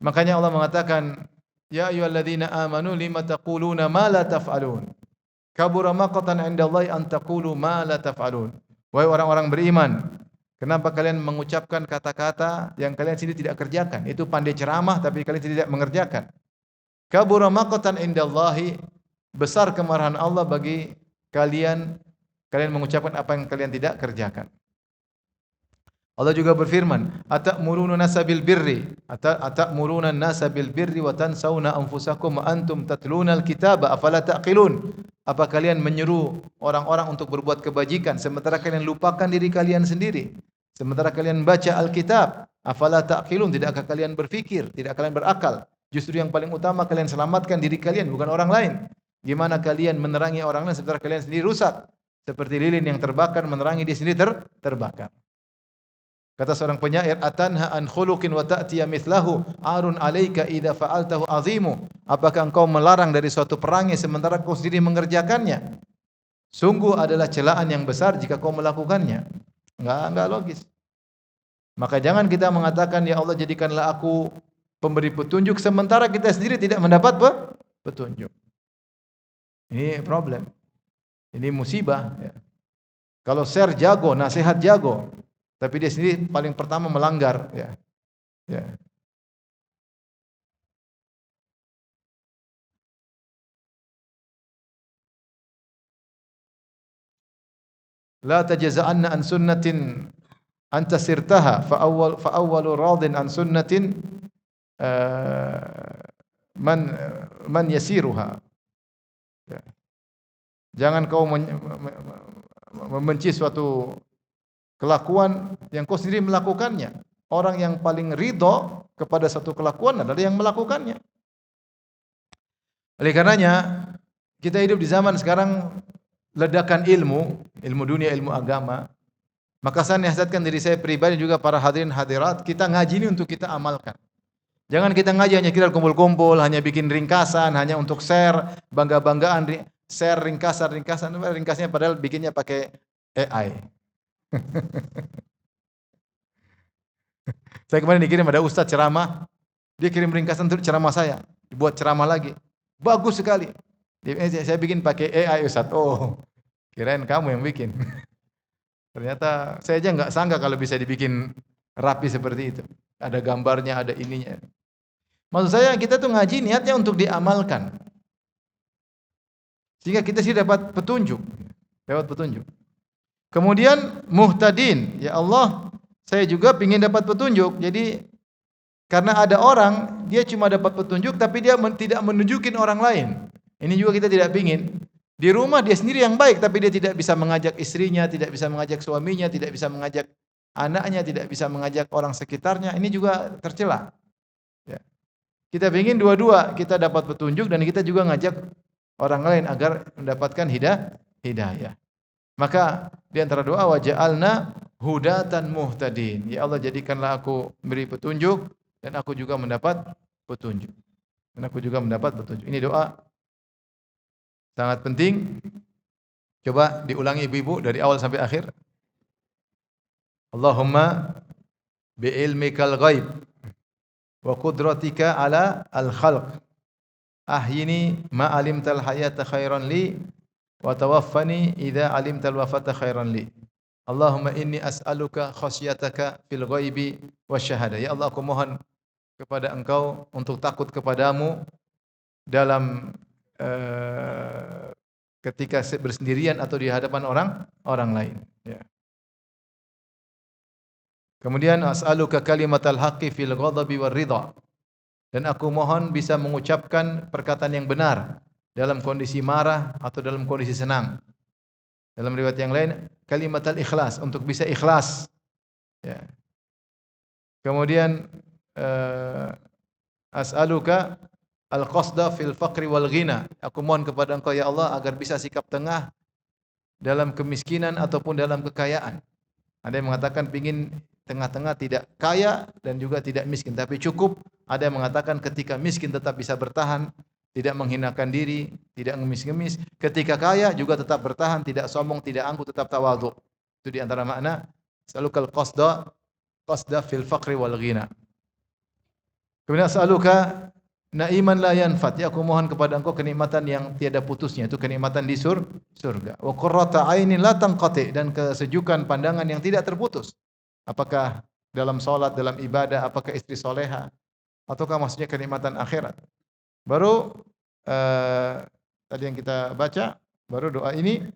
Makanya Allah mengatakan, "Ya ayyuhalladzina amanu lima taquluna ma la taf'alun? Kabura maqtan 'indallahi an taqulu ma la taf'alun." Wahai orang-orang beriman, kenapa kalian mengucapkan kata-kata yang kalian sendiri tidak kerjakan? Itu pandai ceramah tapi kalian tidak mengerjakan. Kabura maqtan 'indallahi, besar kemarahan Allah bagi kalian mengucapkan apa yang kalian tidak kerjakan. Allah juga berfirman, "Atamuruna nasa bil birri, atamuruna nasa bil birri wa tansawna anfusakum wa antum tatluna al-kitaba afala taqilun?" Apa kalian menyeru orang-orang untuk berbuat kebajikan sementara kalian lupakan diri kalian sendiri? Sementara kalian baca Alkitab, afala taqilun? Tidakkah kalian berfikir, tidak kalian berakal? Justru yang paling utama kalian selamatkan diri kalian, bukan orang lain. Gimana kalian menerangi orang lain sementara kalian sendiri rusak? Seperti lilin yang terbakar menerangi dia sendiri terbakar. Kata seorang penyair, "Atanha an khuluqin wa ta'tiya mithlahu, arun 'alaika idza fa'altahu 'azimu." Apakah engkau melarang dari suatu perangai sementara kau sendiri mengerjakannya? Sungguh adalah celaan yang besar jika kau melakukannya. Enggak logis. Maka jangan kita mengatakan, "Ya Allah jadikanlah aku pemberi petunjuk," sementara kita sendiri tidak mendapat petunjuk. Ini problem. Ini musibah, ya. Kalau share jago, nasihat jago, tapi dia sendiri paling pertama melanggar, ya. Ya. La tajza'anna an sunnatin anta sirtaha fa awwalu radin an sunnatin man yasiruha. Ya. Jangan kau membenci suatu kelakuan yang kau sendiri melakukannya. Orang yang paling ridho kepada satu kelakuan adalah yang melakukannya. Oleh karenanya kita hidup di zaman sekarang ledakan ilmu, ilmu dunia, ilmu agama. Maka saya nasihatkan diri saya pribadi juga para hadirin hadirat, kita ngaji ini untuk kita amalkan. Jangan kita ngaji hanya kita kumpul-kumpul, hanya bikin ringkasan, hanya untuk share, bangga-banggaan, share ringkasan, ringkasnya padahal bikinnya pakai AI. Saya kemarin dikirim ada ustaz ceramah, dia kirim ringkasan untuk ceramah saya, dibuat ceramah lagi. Bagus sekali. Saya bikin pakai AI ustaz. Oh, kirain kamu yang bikin. Ternyata saya aja nggak sangka kalau bisa dibikin rapi seperti itu. Ada gambarnya, ada ininya. Maksud saya kita tuh ngaji niatnya untuk diamalkan. Sehingga kita sih dapat petunjuk. Dapat petunjuk. Kemudian muhtadin, ya Allah, saya juga ingin dapat petunjuk. Jadi karena ada orang dia cuma dapat petunjuk tapi dia tidak menunjukin orang lain. Ini juga kita tidak ingin. Di rumah dia sendiri yang baik tapi dia tidak bisa mengajak istrinya, tidak bisa mengajak suaminya, tidak bisa mengajak anaknya, tidak bisa mengajak orang sekitarnya. Ini juga tercela. Ya. Kita ingin dua-dua, kita dapat petunjuk dan kita juga ngajak orang lain agar mendapatkan hidayah. Maka di antara doa waja'alna hudatan muhtadin. Ya Allah jadikanlah aku beri petunjuk dan aku juga mendapat petunjuk. Dan aku juga mendapat petunjuk. Ini doa sangat penting. Coba diulangi ibu-ibu dari awal sampai akhir. Allahumma bi'ilmikal ghaib wa qudratika ala al-khalq. Ahyini ma alimtal hayata khairan li wa tawaffani idza alimtal wafata khairan li. Allahumma inni as'aluka khasyataka fil ghaibi wasyahadah. Ya Allah, aku mohon kepada Engkau untuk takut kepadamu dalam ketika bersendirian atau di hadapan orang lain. Ya. Kemudian as'aluka kalimatal haqqi fil ghadabi war ridha. Dan aku mohon bisa mengucapkan perkataan yang benar dalam kondisi marah atau dalam kondisi senang. Dalam riwayat yang lain, kalimatul ikhlas, untuk bisa ikhlas. Ya. Kemudian as'aluka al-qasda fil faqri wal ghina. Aku mohon kepada Engkau ya Allah agar bisa sikap tengah dalam kemiskinan ataupun dalam kekayaan. Ada yang mengatakan pingin tengah-tengah, tidak kaya dan juga tidak miskin, tapi cukup. Ada yang mengatakan ketika miskin tetap bisa bertahan, tidak menghinakan diri, tidak ngemis-ngemis. Ketika kaya juga tetap bertahan, tidak sombong, tidak angkuh, tetap tawadhu. Itu di antara makna salukal qasda fil faqri wal ghina. Kemudian saluka naiman la yanfat. Ya aku mohon kepada Engkau kenikmatan yang tiada putusnya, itu kenikmatan di surga. Wa qurrata ainin la tanqati, dan kesejukan pandangan yang tidak terputus. Apakah dalam salat, dalam ibadah, apakah istri soleha, ataukah maksudnya kenikmatan akhirat. Baru tadi yang kita baca, baru doa ini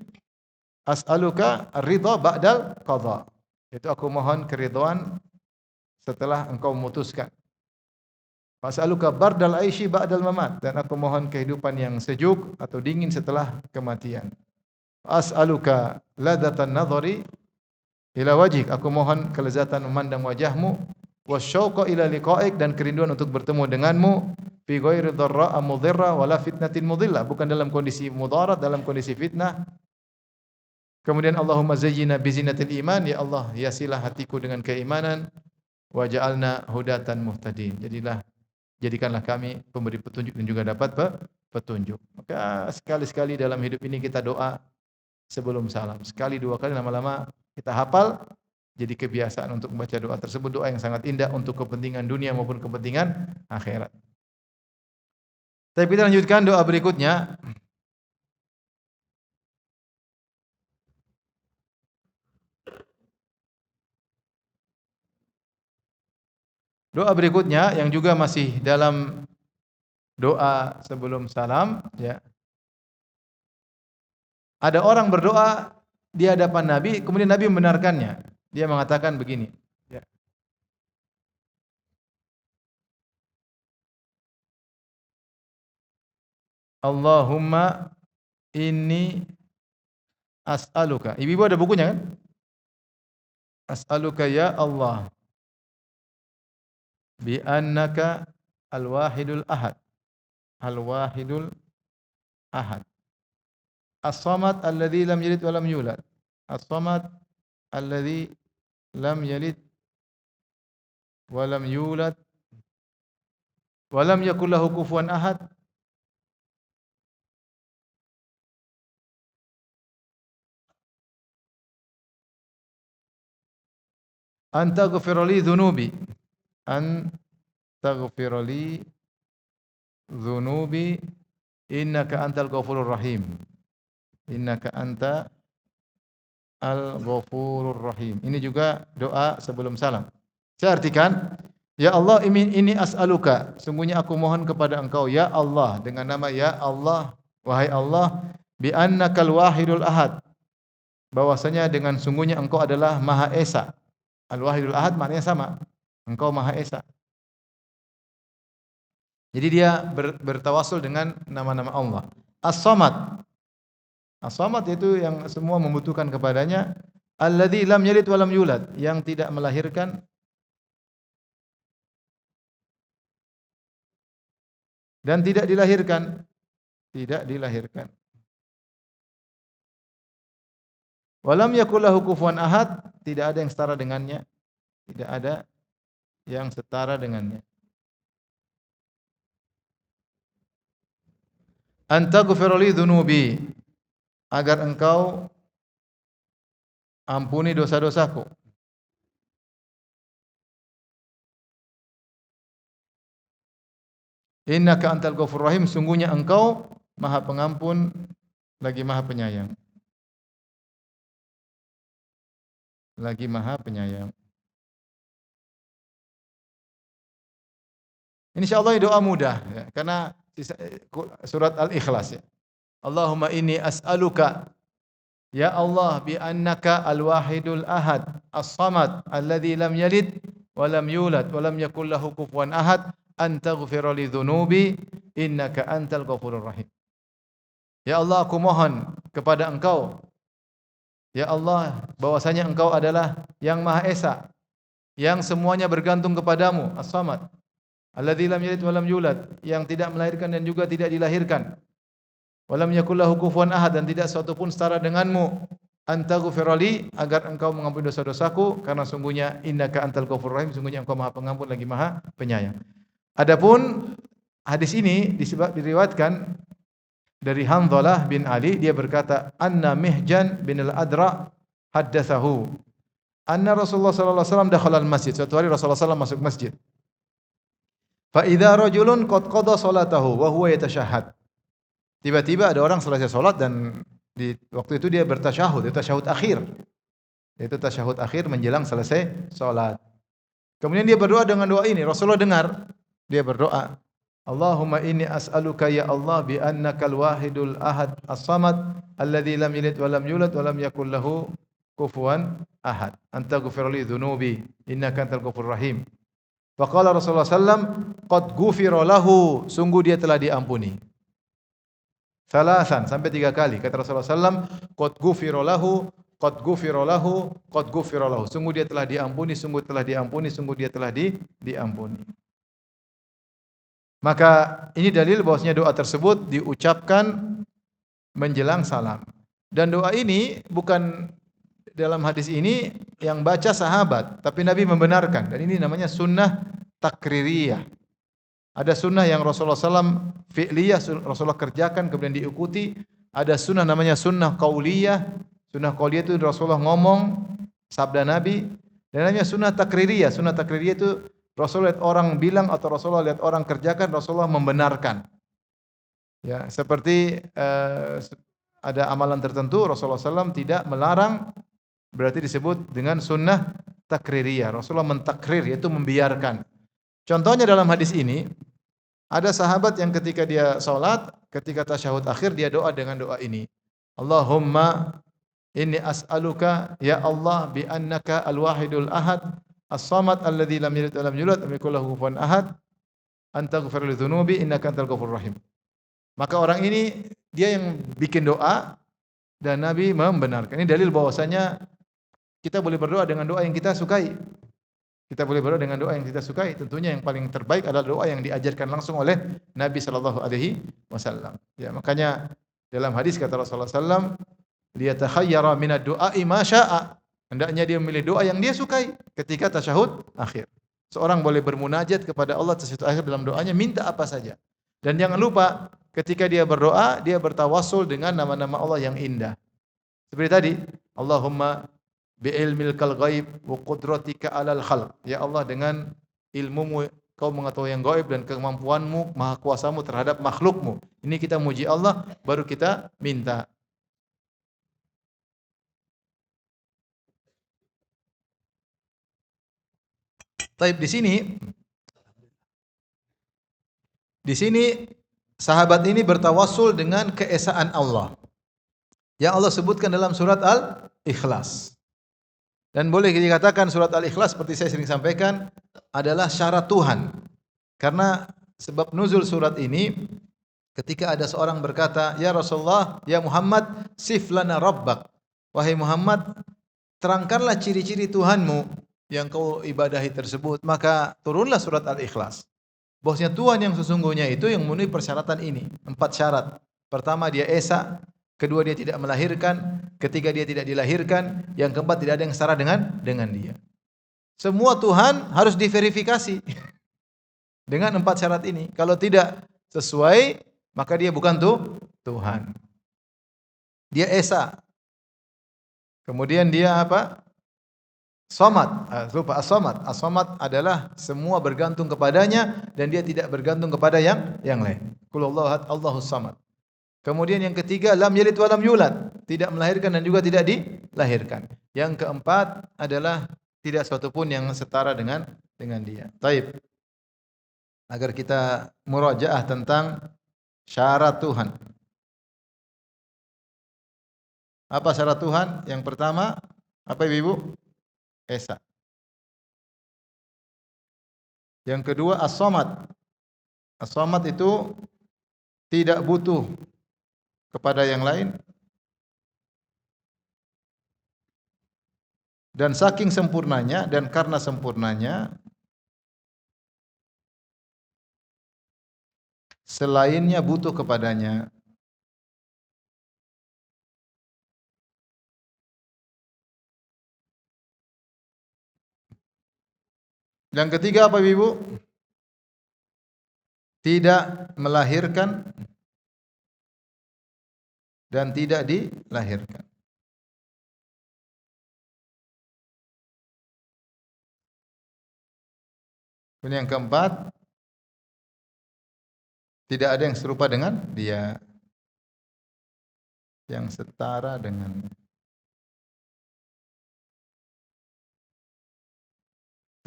as'aluka ridha ba'dal qadha. Itu aku mohon keridhaan setelah Engkau memutuskan. As'aluka bardal aishi ba'dal mamat, dan aku mohon kehidupan yang sejuk atau dingin setelah kematian. As'aluka ladatan nadhari ila wajhik, aku mohon kelezatan memandang wajahmu, wasyauqa ila liqa'ik, dan kerinduan untuk bertemu denganmu, fi ghairi dharra mudhirra wala fitnatin mudhillah, bukan dalam kondisi mudarat, dalam kondisi fitnah. Kemudian Allahumma zayyina bi zinatil iman, ya Allah hiasilah hatiku dengan keimanan, waj'alna hudatan muhtadin. Jadikanlah kami pemberi petunjuk dan juga dapat petunjuk. Maka sekali-sekali dalam hidup ini kita doa sebelum salam. Sekali dua kali, lama-lama kita hafal, jadi kebiasaan untuk membaca doa tersebut. Doa yang sangat indah untuk kepentingan dunia maupun kepentingan akhirat. Tapi kita lanjutkan doa berikutnya. Doa berikutnya yang juga masih dalam doa sebelum salam, ya. Ada orang berdoa di hadapan Nabi, kemudian Nabi membenarkannya. Dia mengatakan begini, ya. Allahumma inni as'aluka. Ibu-ibu ada bukunya kan? As'aluka ya Allah bi annaka al-wahidul ahad. Al-wahidul ahad. As-samad alladzi lam yalid wa lam yulad. As-samad alladzi lam yalid wa lam yulad wa lam yakul lahu kufuwan ahad. An taghfira li dhunubi. An taghfira li dhunubi innaka antal ghafurur rahim. Innaka anta al-ghafurur rahim. Ini juga doa sebelum salam. Saya artikan, ya Allah ini as'aluka, sungguhnya aku mohon kepada Engkau ya Allah, dengan nama ya Allah, wahai Allah, bi annakal wahidul ahad, bahwasanya dengan sungguhnya Engkau adalah Maha Esa. Al-Wahidul Ahad maknanya sama, Engkau Maha Esa. Jadi dia bertawasul dengan nama-nama Allah. As-Samad. As-Samad itu yang semua membutuhkan kepadanya. Alladzi lam yalid wa lam yulad, yang tidak melahirkan dan tidak dilahirkan. Tidak dilahirkan. Walam yakul lahu kufuwan ahad, tidak ada yang setara dengannya. Tidak ada yang setara dengannya. Antaghfir li dzunubi, agar Engkau ampuni dosa-dosaku. Innaka antal ghafurur rahim, sungguhnya Engkau Maha Pengampun lagi Maha Penyayang. Lagi Maha Penyayang. Insyaallah doa mudah ya, karena surat Al-Ikhlas ya. Allahumma inni as'aluka ya Allah bi annaka al-wahidul ahad as-samad alladzi lam yalid wa lam yulad wa lam yakul lahu kufuwan ahad an taghfira li dzunubi innaka antal ghafurur rahim. Ya Allah, aku mohon kepada Engkau, ya Allah, bahwasanya Engkau adalah yang Maha Esa, yang semuanya bergantung kepadamu, As-Samad, alladzi lam yalid wa lam yulad, yang tidak melahirkan dan juga tidak dilahirkan. Wa lam yakul lahu kufuwan ahad, dan tidak sesuatu pun setara denganmu. Antaghfira li, agar Engkau mengampuni dosa-dosaku, karena sungguhnya innaka antal ghafurur rahim, sungguhnya Engkau Maha Pengampun lagi Maha Penyayang. Adapun hadis ini diriwayatkan dari Hanzalah bin Ali, dia berkata, anna Mihjan bin al-Adra haddatsahu anna Rasulullah sallallahu alaihi wasallam dakhala al-masjid. Suatu hari Rasulullah sallallahu masuk masjid. Fa idza rajulun qad qada salatahu wa huwa yatashahhad. Tiba-tiba ada orang selesai salat dan di waktu itu dia bertasyahud, itu tasyahud akhir. Itu tasyahud akhir menjelang selesai salat. Kemudian dia berdoa dengan doa ini, Rasulullah dengar. Dia berdoa, Allahumma inni as'aluka ya Allah bi annakal wahidul ahad as-samad alladzi lam yalid wa lam yulad wa lam yakul lahu kufuwan ahad. Anta ghfir li dzunubi innaka antal ghafurur rahim. Faqala Rasulullah sallam qad ghufira lahu, sungguh dia telah diampuni. Salasan, sampai 3 kali kata Rasulullah sallam, qad ghufira lahu, qad ghufira lahu, qad ghufira lahu. Sungguh dia telah diampuni, sungguh telah diampuni, sungguh dia telah diampuni. Maka ini dalil bahwasanya doa tersebut diucapkan menjelang salam. Dan doa ini bukan dalam hadis ini yang baca sahabat, tapi Nabi membenarkan. Dan ini namanya sunnah takririyah. Ada sunnah yang Rasulullah SAW fi'liyah, Rasulullah kerjakan kemudian diikuti. Ada sunnah namanya sunnah qauliyah. Sunnah qauliyah itu Rasulullah ngomong sabda Nabi. Dan namanya sunnah takririyah. Sunnah takririyah itu Rasulullah lihat orang bilang atau Rasulullah lihat orang kerjakan, Rasulullah membenarkan. Ya, seperti ada amalan tertentu Rasulullah SAW tidak melarang, berarti disebut dengan sunnah takririyah. Rasulullah mentakrir, yaitu membiarkan. Contohnya dalam hadis ini, ada sahabat yang ketika dia salat, ketika tasyahud akhir dia doa dengan doa ini. Allahumma inni as'aluka ya Allah bi annaka al-wahidul ahad as-samad alladzi lam yalid wa lam yulad wa lam yakul lahu kufuwan ahad antaghfir li dzunubi innaka antal ghafurur rahim. Maka orang ini dia yang bikin doa dan Nabi membenarkan. Ini dalil bahwasanya kita boleh berdoa dengan doa yang kita sukai. Kita boleh berdoa dengan doa yang kita sukai. Tentunya yang paling terbaik adalah doa yang diajarkan langsung oleh Nabi sallallahu alaihi wasallam. Ya, makanya dalam hadis kata Rasulullah sallallahu liyatakhayyara minad du'a'i ma syaa. Hendaknya dia memilih doa yang dia sukai ketika tasyahud akhir. Seorang boleh bermunajat kepada Allah tasyahud akhir dalam doanya minta apa saja. Dan jangan lupa ketika dia berdoa, dia bertawassul dengan nama-nama Allah yang indah. Seperti tadi, Allahumma bi'ilmil kal ghaib wa qudratika 'alal khalq. Ya Allah, dengan ilmumu kau mengetahui yang gaib dan kemampuanmu, maha kuasamu terhadap makhlukmu. Ini kita muji Allah, baru kita minta. Taib di sini sahabat ini bertawassul dengan keesaan Allah. Yang Allah sebutkan dalam surat Al-Ikhlas. Dan boleh dikatakan surat Al-Ikhlas seperti saya sering sampaikan adalah syarat Tuhan. Karena sebab nuzul surat ini ketika ada seorang berkata, "Ya Rasulullah, ya Muhammad, sif lana rabbak." Wahai Muhammad, terangkanlah ciri-ciri Tuhanmu yang kau ibadahi tersebut. Maka turunlah surat Al-Ikhlas. Bahwasanya Tuhan yang sesungguhnya itu yang memenuhi persyaratan ini. 4 syarat. Pertama, dia esa. Kedua, dia tidak melahirkan. Ketiga, dia tidak dilahirkan. Yang keempat, tidak ada yang setara dengan dia. Semua Tuhan harus diverifikasi dengan 4 syarat ini. Kalau tidak sesuai, maka dia bukan Tuhan. Dia esa. Kemudian dia apa? Somad. Lupa as-somad. As-somad adalah semua bergantung kepadanya dan dia tidak bergantung kepada yang lain. Qul Allahu Allahus samad. Kemudian yang ketiga, lam yalid wa lam yulad, tidak melahirkan dan juga tidak dilahirkan. Yang keempat adalah tidak sesuatu pun yang setara dengan dia. Taib. Agar kita murajaah tentang syarat Tuhan. Apa syarat Tuhan? Yang pertama, apa Ibu? Esa. Yang kedua, as-somad. As-somad itu tidak butuh kepada yang lain. Dan saking sempurnanya dan karena sempurnanya selainnya butuh kepadanya. Yang ketiga apa Ibu? Tidak melahirkan dan tidak dilahirkan. Kemudian yang keempat, tidak ada yang serupa dengan dia, yang setara dengan.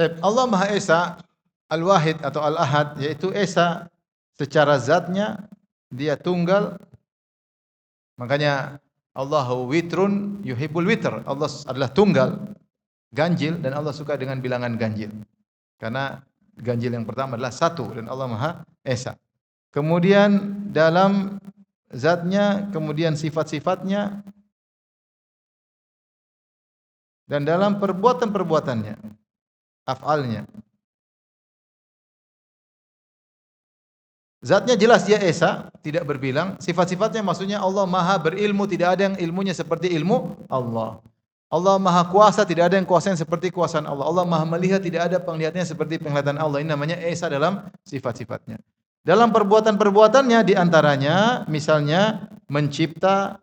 Allah Maha Esa, Al-Wahid atau Al-Ahad, yaitu Esa secara zatnya, dia tunggal. Makanya Allahu witrun yuhibbul witr. Allah adalah tunggal, ganjil, dan Allah suka dengan bilangan ganjil. Karena ganjil yang pertama adalah 1 dan Allah Maha Esa. Kemudian dalam zatnya, kemudian sifat-sifatnya, dan dalam perbuatan-perbuatannya, af'alnya. Zatnya jelas dia Esa, tidak berbilang. Sifat-sifatnya maksudnya Allah Maha berilmu, tidak ada yang ilmunya seperti ilmu Allah. Allah Maha kuasa, tidak ada yang kuasanya seperti kuasaan Allah. Allah Maha melihat, tidak ada penglihatannya seperti penglihatan Allah. Ini namanya Esa dalam sifat-sifatnya. Dalam perbuatan-perbuatannya di antaranya misalnya mencipta,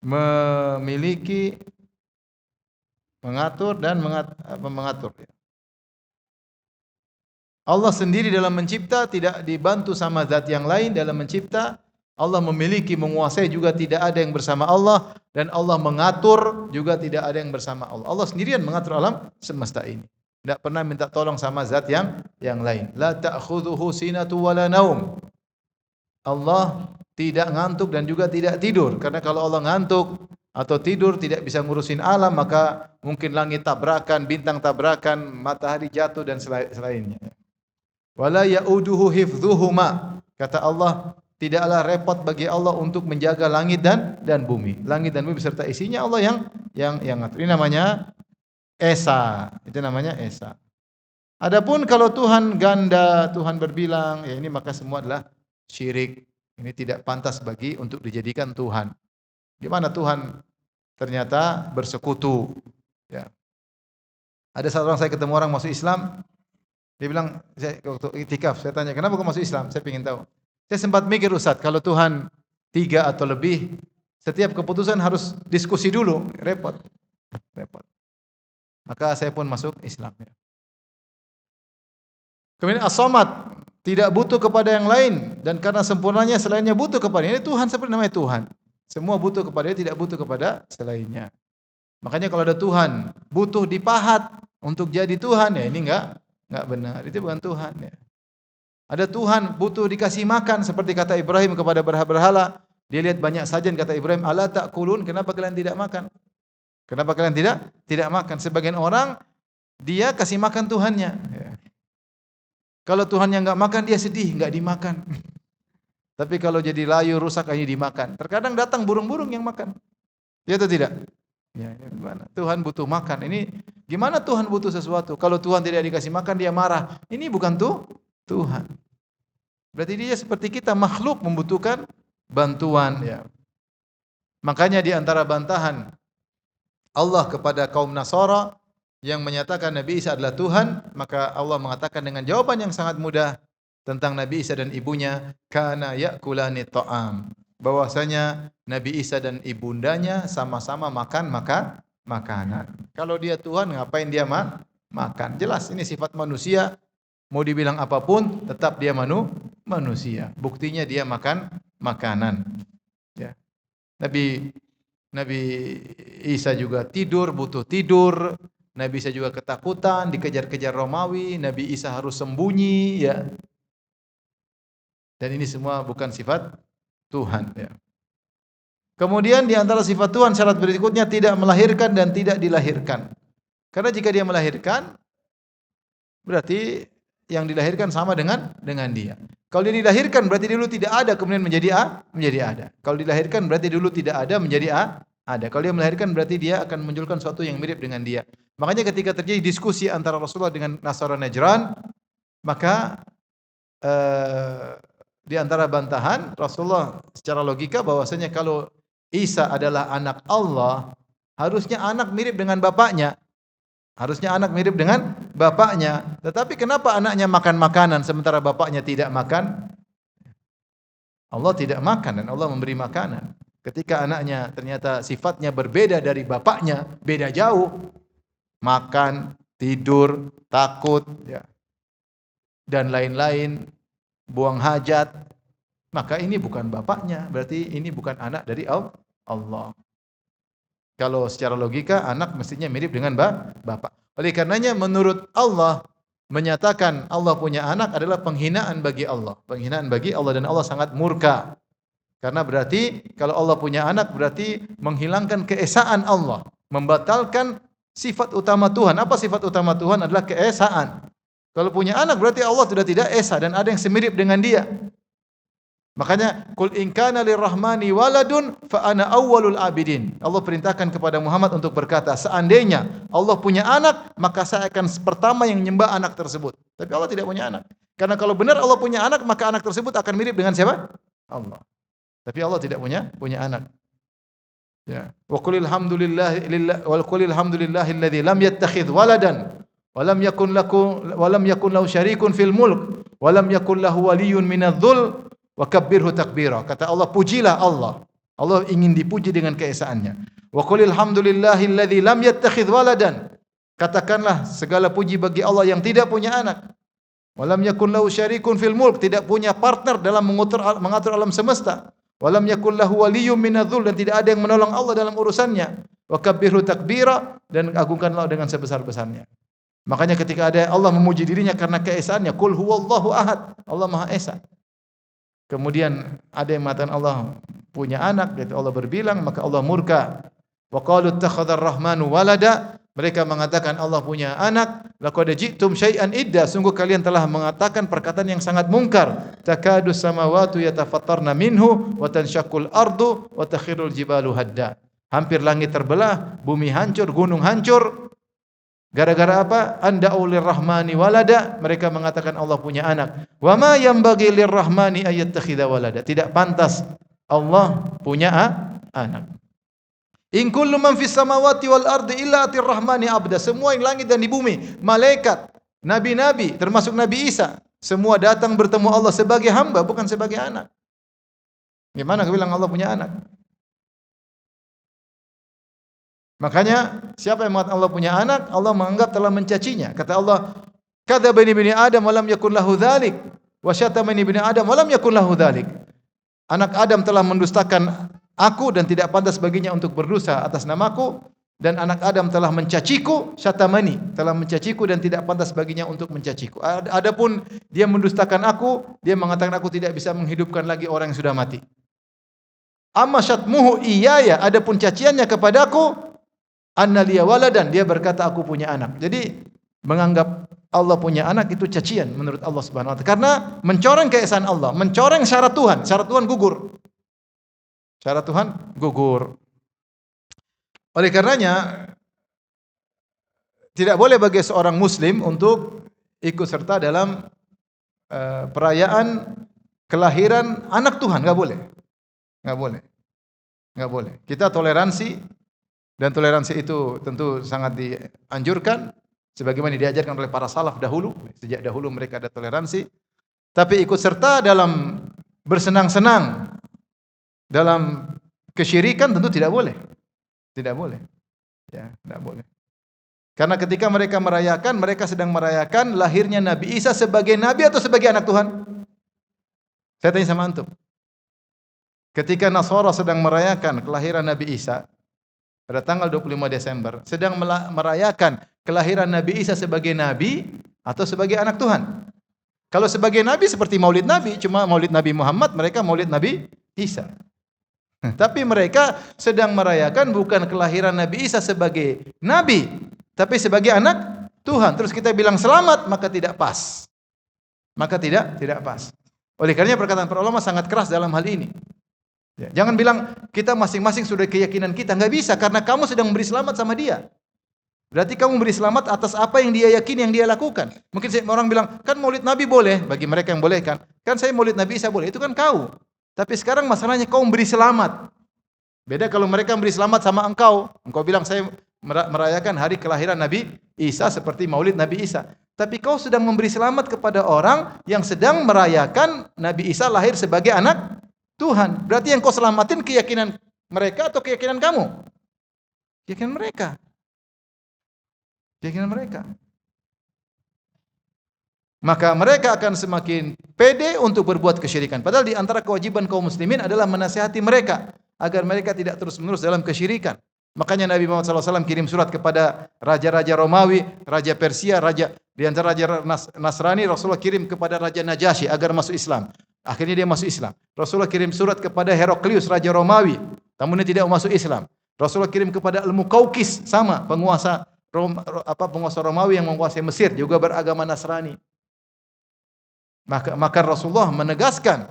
memiliki, mengatur dan mengatur. Allah sendiri dalam mencipta tidak dibantu sama zat yang lain dalam mencipta. Allah memiliki, menguasai juga tidak ada yang bersama Allah, dan Allah mengatur juga tidak ada yang bersama Allah. Allah sendirian mengatur alam semesta ini. Tidak pernah minta tolong sama zat yang lain. La ta'khudhuhu sinatu wala naum. Allah tidak ngantuk dan juga tidak tidur. Karena kalau Allah ngantuk atau tidur tidak bisa ngurusin alam, maka mungkin langit tabrakan, bintang tabrakan, matahari jatuh dan selainnya. Wala ya'uduhu hifdhuhuma. Kata Allah, tidaklah repot bagi Allah untuk menjaga langit dan bumi. Langit dan bumi beserta isinya Allah yang ngatur. Ini namanya esa. Itu namanya esa. Adapun kalau Tuhan ganda, Tuhan berbilang, ya ini maka semua adalah syirik. Ini tidak pantas bagi untuk dijadikan Tuhan. Di mana Tuhan ternyata bersekutu. Ya. Ada satu orang, saya ketemu orang masuk Islam, dia bilang, saya waktu iktikaf, saya tanya, kenapa kau masuk Islam? Saya ingin tahu. Saya sempat mikir, Ustaz, kalau Tuhan 3 atau lebih, setiap keputusan harus diskusi dulu, repot. Maka saya pun masuk Islam. Kemudian as-samad, tidak butuh kepada yang lain, dan karena sempurnanya selainnya butuh kepada ini Tuhan, seperti namanya Tuhan. Semua butuh kepada dia, tidak butuh kepada selainnya. Makanya kalau ada Tuhan butuh dipahat untuk jadi Tuhan, ya ini enggak benar. Itu bukan Tuhan ya. Ada Tuhan butuh dikasih makan seperti kata Ibrahim kepada berhala. Dia lihat banyak sajian, kata Ibrahim, "Ala ta'kulun? Kenapa kalian tidak makan?" Kenapa kalian tidak makan? Sebagian orang dia kasih makan Tuhannya. Ya. Kalau Tuhannya enggak makan, dia sedih, enggak dimakan. Tapi kalau jadi layu rusak hanya dimakan. Terkadang datang burung-burung yang makan. Ya atau tidak? Ya, gimana? Tuhan butuh makan. Ini gimana Tuhan butuh sesuatu? Kalau Tuhan tidak dikasih makan dia marah. Ini bukan Tuhan. Berarti dia seperti kita, makhluk membutuhkan bantuan ya. Makanya di antara bantahan Allah kepada kaum Nasara yang menyatakan Nabi Isa adalah Tuhan, maka Allah mengatakan dengan jawaban yang sangat mudah tentang Nabi Isa dan ibunya, kana ya'kulani ta'am. Bahwasanya Nabi Isa dan ibundanya sama-sama makan makanan. Kalau dia Tuhan, ngapain dia makan? Jelas ini sifat manusia. Mau dibilang apapun, tetap dia manusia. Buktinya dia makan makanan. Ya. Nabi Isa juga tidur, butuh tidur. Nabi Isa juga ketakutan, dikejar-kejar Romawi. Nabi Isa harus sembunyi. Ya. Dan ini semua bukan sifat Tuhan. Ya. Kemudian di antara sifat Tuhan syarat berikutnya tidak melahirkan dan tidak dilahirkan. Karena jika dia melahirkan, berarti yang dilahirkan sama dengan dia. Kalau dia dilahirkan berarti dulu tidak ada kemudian menjadi ada. Kalau dilahirkan berarti dulu tidak ada menjadi ada. Kalau dia melahirkan berarti dia akan menunjukkan sesuatu yang mirip dengan dia. Makanya ketika terjadi diskusi antara Rasulullah dengan Nasara Najran, maka di antara bantahan Rasulullah secara logika bahwasanya kalau Isa adalah anak Allah, harusnya anak mirip dengan bapaknya. Harusnya anak mirip dengan bapaknya. Tetapi kenapa anaknya makan makanan sementara bapaknya tidak makan? Allah tidak makan dan Allah memberi makanan. Ketika anaknya ternyata sifatnya berbeda dari bapaknya, beda jauh. Makan, tidur, takut, ya. Dan lain-lain, buang hajat. Maka ini bukan bapaknya, berarti ini bukan anak dari Allah. Kalau secara logika anak mestinya mirip dengan bapak. Oleh karenanya menurut Allah menyatakan Allah punya anak adalah penghinaan bagi Allah. Penghinaan bagi Allah dan Allah sangat murka. Karena berarti kalau Allah punya anak berarti menghilangkan keesaan Allah, membatalkan sifat utama Tuhan. Apa sifat utama Tuhan? Adalah keesaan. Kalau punya anak berarti Allah sudah tidak esa dan ada yang semirip dengan dia. Makanya qul in kana lirrahmani waladun fa ana awwalul abidin. Allah perintahkan kepada Muhammad untuk berkata, seandainya Allah punya anak, maka saya akan pertama yang menyembah anak tersebut. Tapi Allah tidak punya anak. Karena kalau benar Allah punya anak, maka anak tersebut akan mirip dengan siapa? Allah. Tapi Allah tidak punya anak. Ya. Wa qulil hamdulillahilladzi lam yattakhidh waladan wa lam yakun lahu syarikun fil mulk wa lam yakun lahu waliyyun minadh-dhul wa kabbirhu takbira. Kata Allah, pujilah Allah. Allah ingin dipuji dengan keesaannya. Wa qulil hamdulillahilladzi lam yattakhidh waladan. Katakanlah segala puji bagi Allah yang tidak punya anak. Wa lam yakun lahu syarikun fil mulk, tidak punya partner dalam mengatur alam semesta. Wa lam yakun lahu waliyyun minadh-dhul, dan tidak ada yang menolong Allah dalam urusannya. Wa kabbirhu takbira, dan agungkanlah dengan sebesar-besarnya. Makanya ketika ada Allah memuji dirinya karena keesaannya, qul huwallahu ahad, Allah Maha Esa. Kemudian ada yang mengatakan Allah punya anak, yaitu Allah berbilang, maka Allah murka. Wa qalu ittakhadhar rahmanu walada, mereka mengatakan Allah punya anak. Laqad ji'tum syai'an idda, sungguh kalian telah mengatakan perkataan yang sangat mungkar. Takadus samawati yatafattarna minhu wa tanshaqqul ardu wa takhirul jibalu hadda. Hampir langit terbelah, bumi hancur, gunung hancur. Gara-gara apa? Anda'u lirrahmani walada, mereka mengatakan Allah punya anak. Wa ma yanbaghi lirrahmani ayyattakhidha walada. Tidak pantas Allah punya anak. In kullu man fis samawati wal ardi illa atir rahmani abda. Semua yang langit dan di bumi, malaikat, nabi-nabi, termasuk Nabi Isa, semua datang bertemu Allah sebagai hamba, bukan sebagai anak. Gimana kau bilang Allah punya anak? Makanya siapa yang mengatakan Allah punya anak, Allah menganggap telah mencacinya. Kata Allah, kadzaba ibni Adam wa lam yakun lahu dzalik, wa syatama ibni Adam wa lam yakun lahu dzalik. Anak Adam telah mendustakan aku dan tidak pantas baginya untuk berdosa atas namaku, dan anak Adam telah mencaciku, syatamani, telah mencaciku dan tidak pantas baginya untuk mencaciku. Adapun dia mendustakan aku, dia mengatakan aku tidak bisa menghidupkan lagi orang yang sudah mati. Amma syatmuhu iyaya, adapun caciannya kepadaku, anna liya waladan, dia berkata aku punya anak. Jadi menganggap Allah punya anak itu cacian menurut Allah Subhanahu wa taala, karena mencoreng keesaan Allah, mencoreng syarat Tuhan. Syarat Tuhan gugur. Syarat Tuhan gugur. Oleh karenanya tidak boleh bagi seorang muslim untuk ikut serta dalam perayaan kelahiran anak Tuhan, enggak boleh. Enggak boleh. Enggak boleh. Kita toleransi, dan toleransi itu tentu sangat dianjurkan sebagaimana diajarkan oleh para salaf dahulu. Sejak dahulu mereka ada toleransi. Tapi ikut serta dalam bersenang-senang dalam kesyirikan tentu tidak boleh. Tidak boleh. Ya, tidak boleh. Karena ketika mereka merayakan, mereka sedang merayakan lahirnya Nabi Isa sebagai nabi atau sebagai anak Tuhan? Saya tanya sama antum. Ketika Nasara sedang merayakan kelahiran Nabi Isa pada tanggal 25 Desember, sedang merayakan kelahiran Nabi Isa sebagai nabi atau sebagai anak Tuhan? Kalau sebagai nabi seperti Maulid Nabi, cuma Maulid Nabi Muhammad, mereka Maulid Nabi Isa. Tapi mereka sedang merayakan bukan kelahiran Nabi Isa sebagai nabi, tapi sebagai anak Tuhan. Terus kita bilang selamat, maka tidak pas. Maka tidak pas. Oleh karenanya perkataan para ulama sangat keras dalam hal ini. Ya, jangan bilang kita masing-masing sudah keyakinan kita, enggak bisa, karena kamu sedang memberi selamat sama dia. Berarti kamu memberi selamat atas apa yang dia yakini, yang dia lakukan. Mungkin orang bilang, kan Maulid Nabi boleh, bagi mereka yang boleh kan. Kan saya Maulid Nabi Isa boleh, itu kan kau. Tapi sekarang masalahnya kau memberi selamat. Beda kalau mereka memberi selamat sama engkau. Engkau bilang saya merayakan hari kelahiran Nabi Isa seperti Maulid Nabi Isa. Tapi kau sedang memberi selamat kepada orang yang sedang merayakan Nabi Isa lahir sebagai anak Tuhan. Berarti yang kau selamatin keyakinan mereka atau keyakinan kamu? Keyakinan mereka. Keyakinan mereka. Maka mereka akan semakin pede untuk berbuat kesyirikan. Padahal di antara kewajiban kaum muslimin adalah menasihati mereka agar mereka tidak terus-menerus dalam kesyirikan. Makanya Nabi Muhammad SAW kirim surat kepada raja-raja Romawi, raja Persia, di antara raja Nasrani, Rasulullah kirim kepada raja Najasyi agar masuk Islam. Akhirnya dia masuk Islam. Rasulullah kirim surat kepada Heraklius, raja Romawi, namun dia tidak masuk Islam. Rasulullah kirim kepada Al-Muqawqis, sama penguasa Romawi yang menguasai Mesir, juga beragama Nasrani. Maka Rasulullah menegaskan,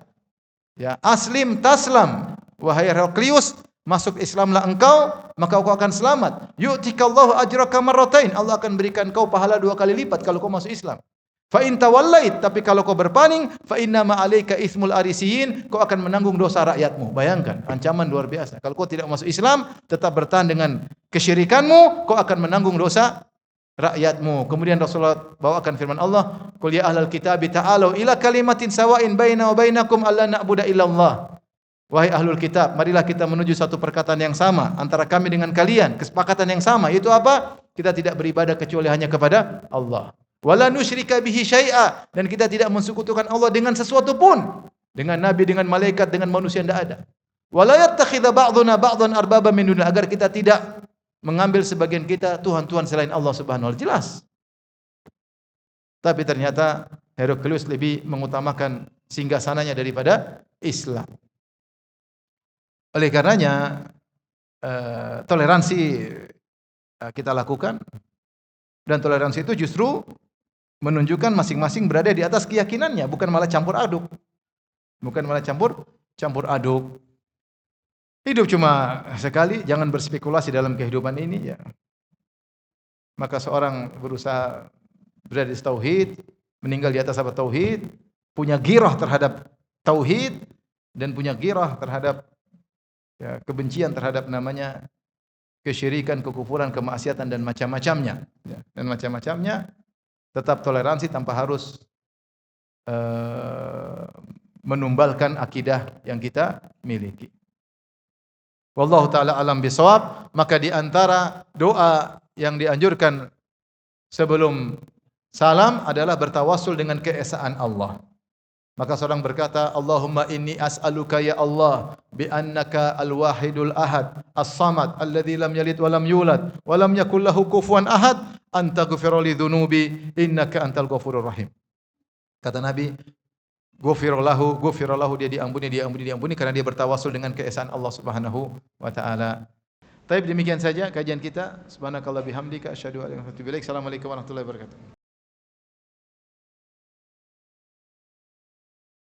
ya, aslim taslam, wahai Heraklius, masuk Islamlah engkau, maka kau akan selamat. Yu'tikallahu ajraka marratain, Allah akan berikan kau pahala 2 kali lipat kalau kau masuk Islam. Fa in tawallait, tapi kalau kau berpaling, fa inna ma 'alaika itsmul arisiyin, kau akan menanggung dosa rakyatmu. Bayangkan, ancaman luar biasa. Kalau kau tidak masuk Islam, tetap bertahan dengan kesyirikanmu, kau akan menanggung dosa rakyatmu. Kemudian Rasulullah bawakan firman Allah, "Qul ya ahlal kitabi ta'alu ila kalimatin sawa'in baina wa bainakum alla na'budu illallah." Wahai ahlul kitab, marilah kita menuju satu perkataan yang sama antara kami dengan kalian, kesepakatan yang sama, yaitu apa? Kita tidak beribadah kecuali hanya kepada Allah. Wala nusyrika bihi syai'a, dan kita tidak mensekutukan Allah dengan sesuatu pun, dengan nabi, dengan malaikat, dengan manusia, tidak ada. Wala yattakhidha ba'duna ba'dhan arbaba min dunillah, agar kita tidak mengambil sebagian kita tuhan-tuhan selain Allah Subhanahu wa taala. Jelas. Tapi ternyata Heraklius lebih mengutamakan singgasananya daripada Islam. Oleh karenanya toleransi kita lakukan, dan toleransi itu justru menunjukkan masing-masing berada di atas keyakinannya, bukan malah campur aduk. Bukan malah campur aduk. Hidup cuma sekali, jangan berspekulasi dalam kehidupan ini, ya. maka seorang berusaha berada di tauhid, meninggal di atas apa tauhid, punya ghirah terhadap tauhid dan punya ghirah terhadap kebencian terhadap namanya kesyirikan, kekufuran, kemaksiatan dan macam-macamnya. Dan macam-macamnya, tetap toleransi tanpa harus menumbalkan akidah yang kita miliki. Wallahu taala alam bisawab. Maka di antara doa yang dianjurkan sebelum salam adalah bertawassul dengan keesaan Allah. Maka seorang berkata, Allahumma inni as'aluka ya Allah bi annaka al-wahidul ahad as-samad alladzi lam yalid wa lam yulad wa lam yakul lahu kufuwan ahad an taghfir li dzunubi innaka antal ghafurur rahim. Kata Nabi, ghufira lahu, dia diampuni karena dia bertawassul dengan keesaan Allah Subhanahu wa taala. Baik, demikian saja kajian kita. Subhanakallah bihamdika asyhadu an la ilaha illa anta astaghfiruka wa atubu ilaik. Assalamualaikum warahmatullahi wabarakatuh.